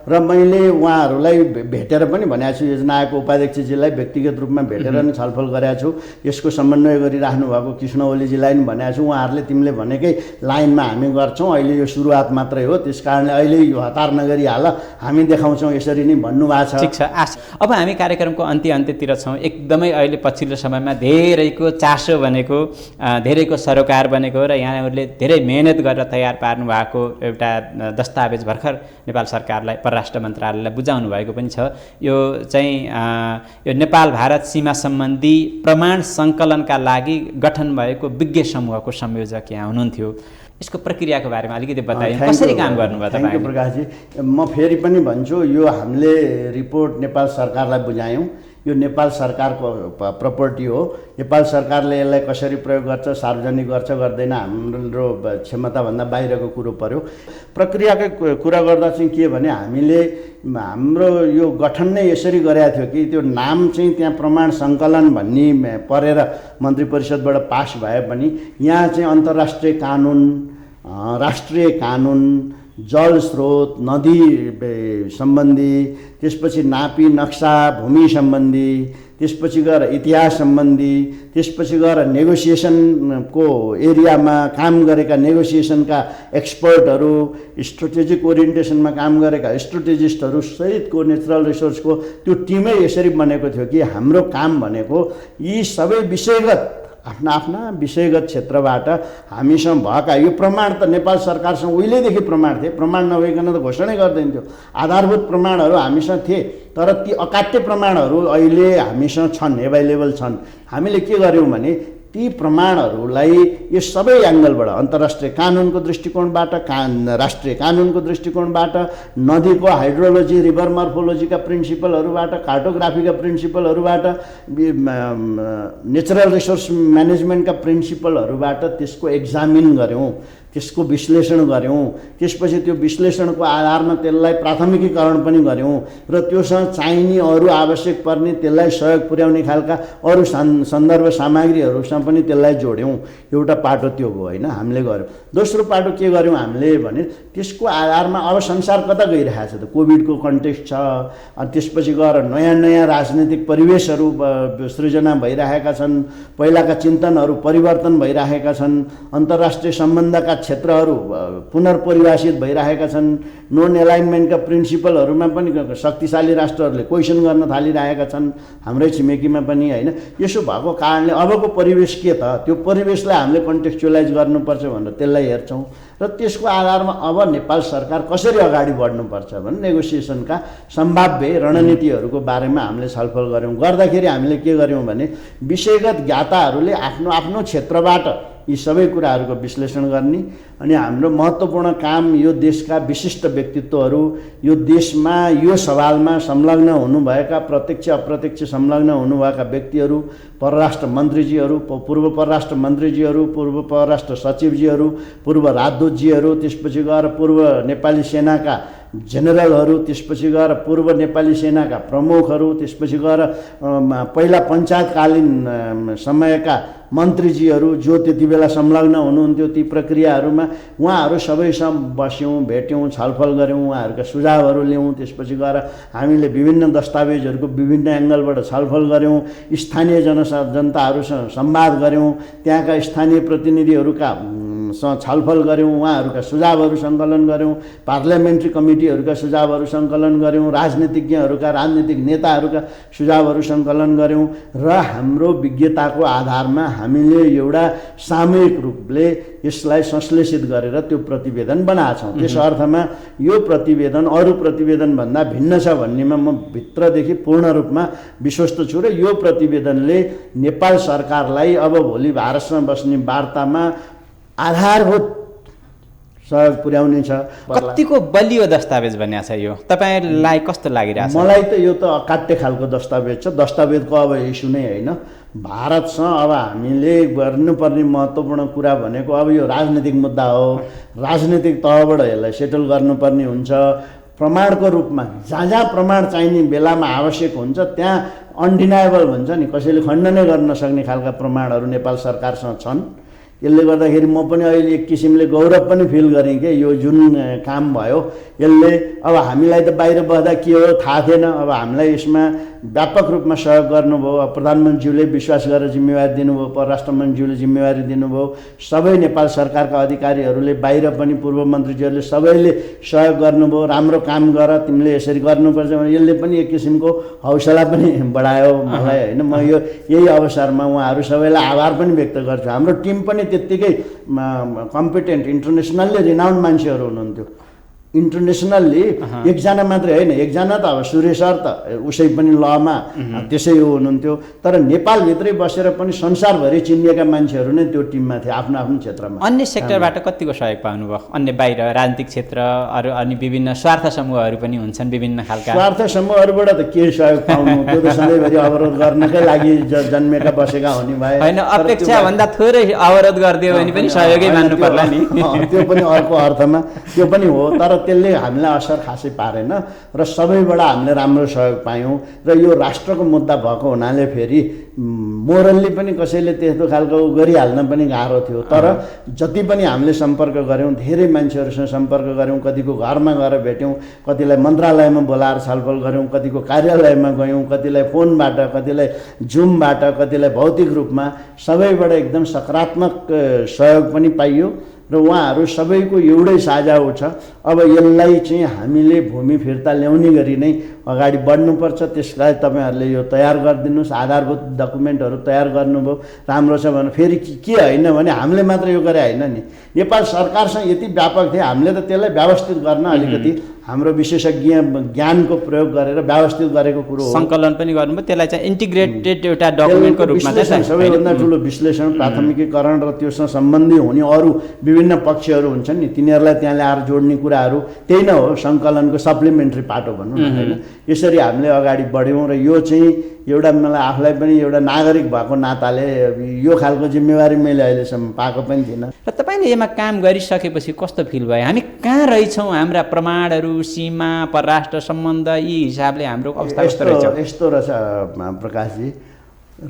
र मैले उहाँहरूलाई भेटेर पनि भनेको छु, योजना आयोगको उपाध्यक्षजीलाई व्यक्तिगत रूपमा भेटेर नै छलफल गरेको छु। यसको समन्वय गरिराख्नु भएको कृष्ण ओलीजीलाई पनि भनेको छु। उहाँहरूले तिमीले भनेकै लाइनमा हामी गर्छौँ, अहिले यो सुरुवात मात्रै हो, त्यस कारणले अहिले यो हतार नगरिहाल, हामी देखाउँछौँ यसरी नै भन्नुभएको छ। ठिक छ। अब हामी कार्यक्रमको अन्त्यतिर छौँ। एकदमै अहिले पछिल्लो समयमा धेरैको चासो भनेको, धेरैको सरोकार बनेको र यहाँहरूले धेरै मेहनत गरेर तयार पार्नु भएको एउटा दस्तावेज भर्खर नेपाल सरकारलाई, परराष्ट्र मन्त्रालयलाई बुझाउनु भएको पनि छ। यो चाहिँ यो नेपाल भारत सीमा सम्बन्धी प्रमाण सङ्कलनका लागि गठन भएको विज्ञ समूहको संयोजक यहाँ हुनुहुन्थ्यो। यसको प्रक्रियाको बारेमा अलिकति बताइए, कसरी काम गर्नुभयो थ्याङ्क यू प्रकाशजी। म फेरि पनि भन्छु, यो हामीले रिपोर्ट नेपाल सरकारलाई बुझायौँ। यो नेपाल सरकारको प्रपर्टी हो। नेपाल सरकारले यसलाई कसरी प्रयोग गर्छ, सार्वजनिक गर्छ गर्दैन, हाम्रो क्षमताभन्दा बाहिरको कुरो पर्यो। प्रक्रियाकै कुरा गर्दा चाहिँ के भने हामीले हाम्रो यो गठन नै यसरी गरेका थियो कि त्यो नाम चाहिँ त्यहाँ प्रमाण सङ्कलन भन्ने परेर मन्त्री परिषदबाट पास भए पनि यहाँ चाहिँ अन्तर्राष्ट्रिय कानुन, राष्ट्रिय कानुन, जल स्रोत, नदी सम्बन्धी, त्यसपछि नापी नक्सा भूमि सम्बन्धी, त्यसपछि गएर इतिहास सम्बन्धी, त्यसपछि गएर नेगोसिएसनको एरियामा काम गरेका नेगोसिएसनका एक्सपर्टहरू, स्ट्रेटेजिक ओरिएन्टेसनमा काम गरेका स्ट्रेटेजिस्टहरू सहितको नेचुरल रिसोर्सको त्यो टिमै यसरी बनेको थियो कि हाम्रो काम भनेको यी सबै विषयगत आफ्ना आफ्ना विषयगत क्षेत्रबाट हामीसँग भएका यो प्रमाण त नेपाल सरकारसँग उहिलेदेखि प्रमाण थिए, प्रमाण नभइकन त घोषणै गर्दैन थियो। आधारभूत प्रमाणहरू हामीसँग थिए, तर ती अकाट्य प्रमाणहरू अहिले हामीसँग छन्, एभाइलेबल छन्। हामीले के गर्यौँ भने ती प्रमाणहरूलाई यो सबै एङ्गलबाट, अन्तर्राष्ट्रिय कानुनको दृष्टिकोणबाट, राष्ट्रिय कानुनको दृष्टिकोणबाट, नदीको हाइड्रोलोजी, रिभर मर्फोलोजीका प्रिन्सिपलहरूबाट, कार्टोग्राफीका प्रिन्सिपलहरूबाट, नेचुरल रिसोर्स म्यानेजमेन्टका प्रिन्सिपलहरूबाट त्यसको एक्जामिन गऱ्यौँ, त्यसको विश्लेषण गऱ्यौँ। त्यसपछि त्यो विश्लेषणको आधारमा त्यसलाई प्राथमिकीकरण पनि गऱ्यौँ र त्योसँग चाहिने अरू आवश्यक पर्ने त्यसलाई सहयोग पुर्याउने खालका अरू सन्दर्भ सामग्रीहरूसँग पनि त्यसलाई जोड्यौँ। एउटा पाटो त्यो हो होइन, हामीले गऱ्यौँ। दोस्रो पाटो के गऱ्यौँ हामीले भने त्यसको आधारमा अब संसार कता गइरहेको छ त, कोभिडको कन्टेक्स्ट छ, अनि त्यसपछि गएर नयाँ नयाँ राजनीतिक परिवेशहरू सृजना भइरहेका छन्, पहिलाका चिन्तनहरू परिवर्तन भइरहेका छन्, अन्तर्राष्ट्रिय सम्बन्धका क्षेत्रहरू पुनर्परिभाषित भइरहेका छन्, नोन एलाइनमेन्टका प्रिन्सिपलहरूमा पनि शक्तिशाली राष्ट्रहरूले क्वेसन गर्न थालिरहेका छन्, हाम्रै छिमेकीमा पनि होइन। यसो भएको कारणले अबको परिवेश के त, त्यो परिवेशलाई हामीले कन्टेक्चुअलाइज गर्नुपर्छ भनेर त्यसलाई हेर्छौँ र त्यसको आधारमा अब नेपाल सरकार कसरी अगाडि बढ्नुपर्छ भने नेगोसिएसनका सम्भाव्य रणनीतिहरूको बारेमा हामीले छलफल गऱ्यौँ। गर्दाखेरि हामीले के गर्यौँ भने विषयगत ज्ञाताहरूले आफ्नो आफ्नो क्षेत्रबाट यी सबै कुराहरूको विश्लेषण गर्ने अनि हाम्रो महत्त्वपूर्ण काम यो देशका विशिष्ट व्यक्तित्वहरू, यो देशमा यो सवालमा संलग्न हुनुभएका प्रत्यक्ष अप्रत्यक्ष संलग्न हुनुभएका व्यक्तिहरू, परराष्ट्र मन्त्रीजीहरू, पूर्व परराष्ट्र मन्त्रीजीहरू, पूर्व परराष्ट्र सचिवजीहरू, पूर्व राजदूतजीहरू, त्यसपछि गएर पूर्व नेपाली सेनाका जेनरलहरू, त्यसपछि गएर पूर्व नेपाली सेनाका प्रमुखहरू, त्यसपछि गएर पहिला पञ्चायतकालीन समयका मन्त्रीजीहरू जो त्यति बेला संलग्न हुनुहुन्थ्यो ती प्रक्रियाहरूमा, उहाँहरू सबैसँग बस्यौँ, भेट्यौँ, छलफल गऱ्यौँ, उहाँहरूका सुझावहरू ल्याउँ। त्यसपछि गएर हामीले विभिन्न दस्तावेजहरूको विभिन्न एङ्गलबाट छलफल गऱ्यौँ, स्थानीय जनताहरूसँग संवाद गऱ्यौँ, त्यहाँका स्थानीय प्रतिनिधिहरूका छलफल गऱ्यौँ, उहाँहरूका सुझावहरू सङ्कलन गऱ्यौँ, पार्लियामेन्ट्री कमिटीहरूका सुझावहरू सङ्कलन गऱ्यौँ, राजनीतिज्ञहरूका, राजनीतिक नेताहरूका सुझावहरू सङ्कलन गऱ्यौँ र हाम्रो विज्ञताको आधारमा हामीले एउटा सामूहिक रूपले यसलाई संश्लेषित गरेर त्यो प्रतिवेदन बनाएको छौँ। त्यस अर्थमा यो प्रतिवेदन अरू प्रतिवेदनभन्दा भिन्न छ भन्नेमा म भित्रदेखि पूर्ण रूपमा विश्वस्त छु र यो प्रतिवेदनले नेपाल सरकारलाई अब भोलि भारतसँग बस्ने वार्तामा आधारभूत सहयोग पुर्याउने छ। कतिको बलियो दस्तावेज बन्या छ यो, तपाईँलाई कस्तो लागिरहेछ? मलाई त यो त अकाट्य खालको दस्तावेज छ। दस्तावेजको अब इस्यु नै होइन, भारतसँग अब हामीले गर्नुपर्ने महत्त्वपूर्ण कुरा भनेको अब यो राजनीतिक मुद्दा हो, राजनीतिक तहबाट यसलाई सेटल गर्नुपर्ने हुन्छ। प्रमाणको रूपमा जहाँ जहाँ प्रमाण चाहिने बेलामा आवश्यक हुन्छ त्यहाँ अनडिनाएबल भन्छ नि, कसैले खण्डनै गर्न नसक्ने खालका प्रमाणहरू नेपाल सरकारसँग छन्। यसले गर्दाखेरि म पनि अहिले एक किसिमले गौरव पनि फिल गरेँ कि यो जुन काम भयो यसले अब हामीलाई त बाहिर बस्दा के हो थाहा थिएन। अब हामीलाई यसमा व्यापक रूपमा सहयोग गर्नुभयो। अब प्रधानमन्त्रीज्यूले विश्वास गरेर जिम्मेवारी दिनुभयो, परराष्ट्र मन्त्रीज्यूले जिम्मेवारी दिनुभयो, सबै नेपाल सरकारका अधिकारीहरूले बाहिर पनि पूर्व मन्त्रीज्यूहरूले सबैले सहयोग गर्नुभयो। राम्रो काम गर, तिमीले यसरी गर्नुपर्छ भने यसले पनि एक किसिमको हौसला पनि बढायो मलाई होइन। म यही अवसरमा उहाँहरू सबैलाई आभार पनि व्यक्त गर्छु। हाम्रो टिम पनि त्यत्तिकै कम्पिटेन्ट इन्टरनेसनल्ली रिनाउन्ड मान्छेहरू हुनुहुन्थ्यो। इन्टरनेसनल्ली एकजना मात्रै होइन, एकजना त अब सुरेश सर त उसै पनि लमा त्यसै हुनुहुन्थ्यो, तर नेपालभित्रै बसेर पनि संसारभरि चिनिएका मान्छेहरू नै त्यो टिममा थिए आफ्नो आफ्नो क्षेत्रमा। अन्य सेक्टरबाट कतिको सहयोग पाउनुभयो? अन्य बाहिर राजनीतिक क्षेत्र अरू अनि विभिन्न स्वार्थ समूहहरू पनि हुन्छन् विभिन्न खालका। स्वार्थ समूहहरूबाट त के सहयोग पाउनु, त्यो त सधैँभरि अवरोध गर्नकै लागि जन्मेका बसेका हुने भए होइन, अपेक्षाभन्दा थोरै अवरोध गरिदियो भने पनि सहयोगै मान्नु पर्ला नि। त्यो पनि अर्को अर्थमा त्यो पनि हो, तर त्यसले हामीलाई असर खासै पारेन र सबैबाट हामीले राम्रो सहयोग पायौँ। र यो राष्ट्रको मुद्दा भएको हुनाले फेरि मोरल्ली पनि कसैले त्यस्तो खालको गरिहाल्न पनि गाह्रो थियो। तर जति पनि हामीले सम्पर्क गऱ्यौँ, धेरै मान्छेहरूसँग सम्पर्क गऱ्यौँ, कतिको घरमा गएर भेट्यौँ, कतिलाई मन्त्रालयमा बोलाएर छलफल गऱ्यौँ, कतिको कार्यालयमा गयौँ, कतिलाई फोनबाट, कतिलाई जुमबाट, कतिलाई भौतिक रूपमा, सबैबाट एकदम सकारात्मक सहयोग पनि पाइयो। र उहाँहरू सबैको एउटै साझा छ, अब यसलाई चाहिँ हामीले भूमि फिर्ता ल्याउने गरी नै अगाडि बढ्नुपर्छ। त्यसलाई तपाईँहरूले यो तयार गरिदिनुहोस्, आधारभूत डकुमेन्टहरू तयार गर्नुभयो राम्रो छ भने। फेरि के होइन भने हामीले मात्र यो गरे होइन नि, नेपाल सरकारसँग यति व्यापक थियो, हामीले त त्यसलाई व्यवस्थित गर्न अलिकति हाम्रो विशेषज्ञ ज्ञानको प्रयोग गरेर व्यवस्थित गरेको कुरो हो। सङ्कलन पनि गर्नुभयो, त्यसलाई चाहिँ इन्टिग्रेटेड एउटा डकुमेन्टको रूपमा चाहिँ सबैभन्दा ठुलो विश्लेषण, प्राथमिकीकरण र त्योसँग सम्बन्धी हुने अरू विभिन्न पक्षहरू हुन्छन् नि, तिनीहरूलाई त्यहाँ ल्याएर जोड्ने कुराहरू त्यही नै हो सङ्कलनको सप्लिमेन्ट्री पाटो भनौँ न होइन। यसरी हामीले अगाडि बढ्यौँ र यो चाहिँ एउटा मलाई आफूलाई पनि एउटा नागरिक भएको नाताले यो खालको जिम्मेवारी मैले अहिलेसम्म पाएको पनि थिइनँ। र तपाईँले यसमा काम गरिसकेपछि कस्तो फिल भयो? हामी कहाँ रहेछौँ? हाम्रा प्रमाणहरू, सीमा, परराष्ट्र सम्बन्ध यी हिसाबले हाम्रो अवस्था कस्तो रहेछ? यस्तो रहेछ प्रकाशजी,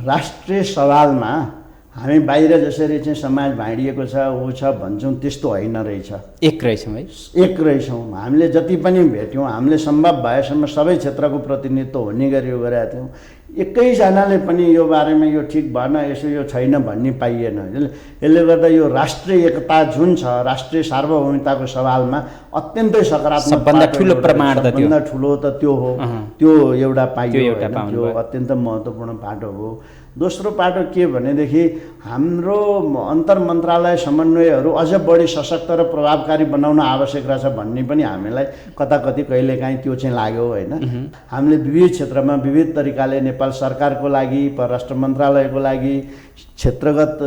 राष्ट्रिय सवालमा हामी बाहिर जसरी चाहिँ समाज भाँडिएको छ ऊ छ भन्छौँ त्यस्तो होइन रहेछ। एक रहेछौँ है, एक रहेछौँ। हामीले जति पनि भेट्यौँ, हामीले सम्भव भएसम्म सबै क्षेत्रको प्रतिनिधित्व हुने गरी यो गरेका थियौँ। एकैजनाले पनि यो बारेमा यो ठिक भएन, यसो यो छैन भन्ने पाइएन। यसले गर्दा यो राष्ट्रिय एकता जुन छ, राष्ट्रिय सार्वभौमिकताको सवालमा अत्यन्तै सकारात्मक, सबभन्दा ठुलो प्रमाण त त्यो, सबभन्दा ठुलो त त्यो हो। त्यो एउटा पाइयो, त्यो अत्यन्त महत्त्वपूर्ण पाटो हो। दोस्रो पाटो के भनेदेखि हाम्रो अन्तर मन्त्रालय समन्वयहरू अझ बढी सशक्त र प्रभावकारी बनाउन आवश्यक रहेछ भन्ने पनि हामीलाई कताकति कहिलेकाहीँ त्यो चाहिँ लाग्यो होइन। हामीले विविध क्षेत्रमा विविध तरिकाले नेपाल सरकारको लागि, परराष्ट्र मन्त्रालयको लागि क्षेत्रगत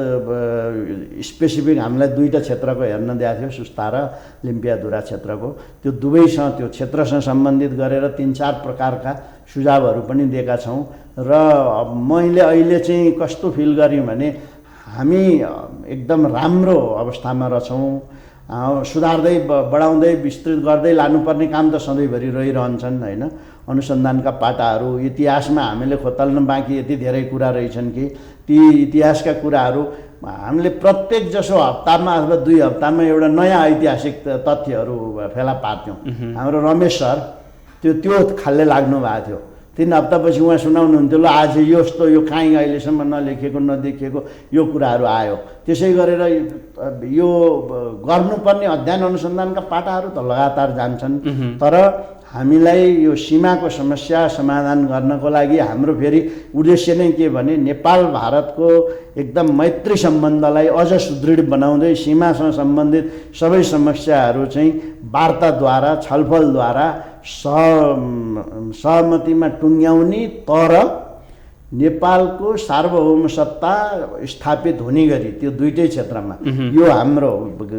स्पेसिफिक हामीलाई दुईवटा क्षेत्रको हेर्न दिएको थियो, सुस्ता र लिम्पियाधुरा क्षेत्रको। त्यो दुवैसँग, त्यो क्षेत्रसँग सम्बन्धित गरेर 3-4 प्रकारका सुझावहरू पनि दिएका छौँ। र मैले अहिले चाहिँ कस्तो फिल गरेँ भने हामी एकदम राम्रो अवस्थामा रहेछौँ। सुधार्दै बढाउँदै विस्तृत गर्दै लानुपर्ने काम त सधैँभरि रहिरहन्छन् होइन। अनुसन्धानका पाटाहरू, इतिहासमा हामीले खोतल्न बाँकी यति धेरै कुरा रहेछन् कि ती इतिहासका कुराहरू हामीले प्रत्येक जसो हप्तामा अथवा 2 हप्तामा एउटा नयाँ ऐतिहासिक तथ्यहरू फेला पार्थ्यौँ। हाम्रो रमेश सर त्यो खालले लाग्नु भएको थियो। 3 हप्तापछि उहाँ सुनाउनुहुन्थ्यो, ल आज यस्तो यो काहीँ अहिलेसम्म नलेखेको नदेखिएको यो कुराहरू आयो। त्यसै गरेर यो गर्नुपर्ने अध्ययन अनुसन्धानका पाटाहरू त लगातार जान्छन्। तर हामीलाई यो सीमाको समस्या समाधान गर्नको लागि हाम्रो फेरि उद्देश्य नै के भने नेपाल भारतको एकदम मैत्री सम्बन्धलाई अझ सुदृढ बनाउँदै सीमासँग सम्बन्धित सबै समस्याहरू चाहिँ वार्ताद्वारा, छलफलद्वारा सहमतिमा टुङ्ग्याउने, तर नेपालको सार्वभौम सत्ता स्थापित हुने गरी त्यो दुईटै क्षेत्रमा यो हाम्रो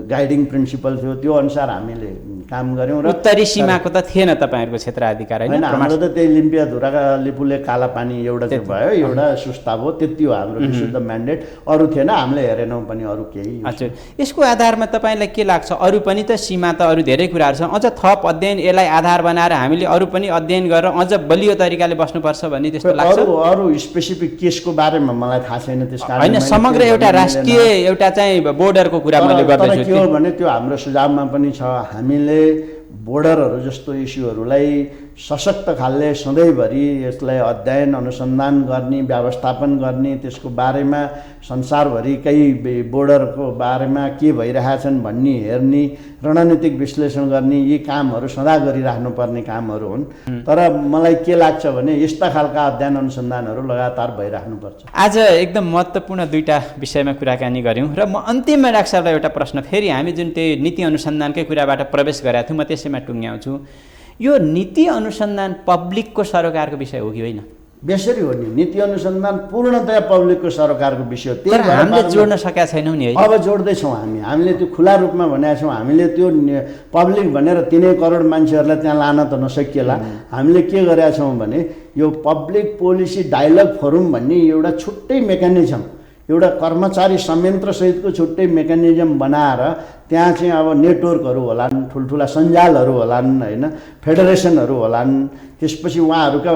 गाइडिङ प्रिन्सिपल थियो। त्यो अनुसार हामीले काम गऱ्यौँ र उत्तरी सीमाको त थिएन तपाईँहरूको क्षेत्राधिकार होइन हाम्रो त त्यही लिम्पिया धुराका लिपुले काला पानी एउटा चाहिँ भयो, एउटा सुस्ता भयो, त्यति हो हाम्रो विशुद्ध म्यान्डेट। अरू थिएन, हामीले हेरेनौँ पनि अरू केही। हजुर, यसको आधारमा तपाईँलाई के लाग्छ? अरू पनि त सीमा त अरू धेरै कुराहरू छ, अझ थप अध्ययन यसलाई आधार बनाएर हामीले अरू पनि अध्ययन गरेर अझ बलियो तरिकाले बस्नुपर्छ भन्ने त्यस्तो लाग्छ? अरू स्पेसिफिक केसको बारेमा मलाई थाहा छैन, त्यस कारण होइन, समग्र एउटा राष्ट्रिय एउटा चाहिँ बोर्डरको कुरा मैले गर्दैछु। के हो भने त्यो हाम्रो सुझावमा पनि छ, हामीले बोर्डरहरू जस्तो इस्युहरूलाई सशक्त खालले सधैँभरि यसलाई अध्ययन अनुसन्धान गर्ने, व्यवस्थापन गर्ने, त्यसको बारेमा संसारभरिकै बोर्डरको बारेमा के भइरहेछन् भन्ने हेर्ने, रणनीतिक विश्लेषण गर्ने, यी कामहरू सदा गरिराख्नुपर्ने कामहरू हुन्। तर मलाई के लाग्छ भने यस्ता खालका अध्ययन अनुसन्धानहरू लगातार भइराख्नुपर्छ। आज एकदम महत्त्वपूर्ण दुईटा विषयमा कुराकानी गऱ्यौँ र म अन्तिममा डाक्टर साहबलाई एउटा प्रश्न, फेरि हामी जुन त्यही नीति अनुसन्धानकै कुराबाट प्रवेश गरेका थियौँ, म त्यसैमा टुङ्ग्याउँछु। यो नीति अनुसन्धान पब्लिकको सरोकारको विषय हो कि होइन? बेसरी हो नि, नीति अनुसन्धान पूर्णतया पब्लिकको सरोकारको विषय हो। त्यही हामीले जोड्न सकेका छैनौँ नि है। अब जोड्दैछौँ हामीले त्यो खुला रूपमा भनेका छौँ। हामीले त्यो पब्लिक भनेर 3 करोड मान्छेहरूलाई त्यहाँ लान त नसकिएला। हामीले के गरेका छौँ भने यो पब्लिक पोलिसी डायलग फोरम भन्ने एउटा छुट्टै मेकानिजम, एउटा कर्मचारी संयन्त्रसहितको छुट्टै मेकानिजम बनाएर त्यहाँ चाहिँ अब नेटवर्कहरू होलान्, ठुल्ठुला सञ्जालहरू होलान्, होइन, फेडरेसनहरू होलान्, त्यसपछि उहाँहरूका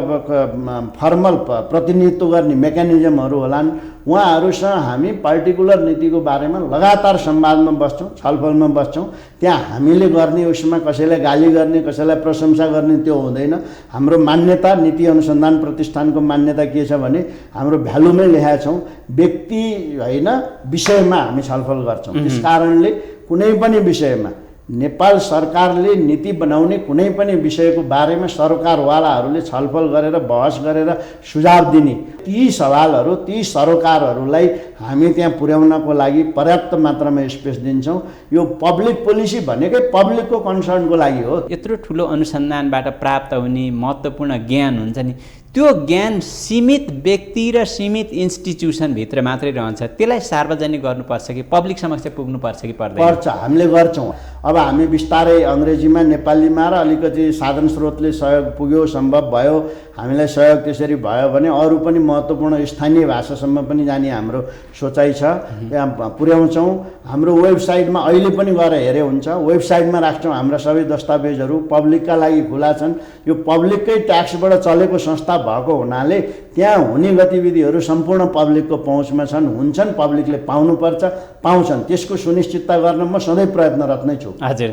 फर्मल प्रतिनिधित्व गर्ने मेकानिजमहरू होलान्। उहाँहरूसँग हामी पार्टिकुलर नीतिको बारेमा लगातार संवादमा बस्छौँ, छलफलमा बस्छौँ। त्यहाँ हामीले गर्ने उसमा कसैलाई गाली गर्ने, कसैलाई प्रशंसा गर्ने त्यो हुँदैन। हाम्रो मान्यता, नीति अनुसन्धान प्रतिष्ठानको मान्यता के छ भने हाम्रो भ्यालुमै लेखेका छौँ, व्यक्ति होइन विषयमा हामी छलफल गर्छौँ। त्यस कारणले कुनै पनि विषयमा नेपाल सरकारले नीति बनाउने कुनै पनि विषयको बारेमा सरकारवालाहरूले छलफल गरेर बहस गरेर सुझाव दिने ती सवालहरू, ती सरोकारहरूलाई हामी त्यहाँ पुर्याउनको लागि पर्याप्त मात्रामा स्पेस दिन्छौँ। यो पब्लिक पोलिसी भनेकै पब्लिकको कन्सर्नको लागि हो। यत्रो ठुलो अनुसन्धानबाट प्राप्त हुने महत्त्वपूर्ण ज्ञान हुन्छ नि, त्यो ज्ञान सीमित व्यक्ति र सीमित इन्स्टिट्युसनभित्र मात्रै रहन्छ। त्यसलाई सार्वजनिक गर्नुपर्छ कि पब्लिक समक्ष पुग्नुपर्छ कि पर्दैन? पर्छ, हामीले गर्छौँ। अब हामी बिस्तारै अङ्ग्रेजीमा, नेपालीमा र अलिकति साधन स्रोतले सहयोग पुग्यो, सम्भव भयो, हामीलाई सहयोग त्यसरी भयो भने अरू पनि महत्त्वपूर्ण स्थानीय भाषासम्म पनि जाने हाम्रो सोचाइ छ। त्यहाँ पुर्याउँछौँ। हाम्रो वेबसाइटमा अहिले पनि गएर हेरे हुन्छ, वेबसाइटमा राख्छौँ हाम्रा सबै दस्तावेजहरू, पब्लिकका लागि खुला छन्। यो पब्लिककै ट्याक्सबाट चलेको संस्था भएको हुनाले त्यहाँ हुने गतिविधिहरू सम्पूर्ण पब्लिकको पहुँचमा छन्, हुन्छन्, पब्लिकले पाउनुपर्छ, पाउँछन्। त्यसको सुनिश्चितता गर्न म सधैँ प्रयत्नरत नै छु। हजुर,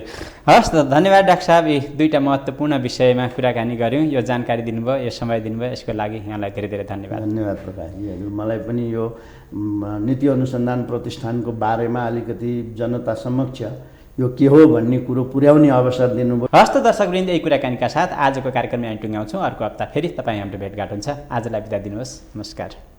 हस् त, धन्यवाद डाक्टर साहब। यी दुईटा महत्त्वपूर्ण विषयमा कुराकानी गऱ्यौँ, यो जानकारी दिनुभयो, यो समय दिनुभयो, यसको लागि यहाँलाई धेरै धेरै धन्यवाद। धन्यवाद प्रकाशजी। हजुर, मलाई पनि यो नीति अनुसन्धान प्रतिष्ठानको बारेमा अलिकति जनता समक्ष यो के हो भन्ने कुरो पुर्याउने अवसर दिनुभयो। हस्त दर्शकवृन्द, यही कुराकानीका साथ आजको कार्यक्रम यहाँ टुङ्ग्याउँछौँ। अर्को हप्ता फेरि तपाईँ हाम्रो भेटघाट हुन्छ। आजलाई बिदा दिनुहोस्। नमस्कार।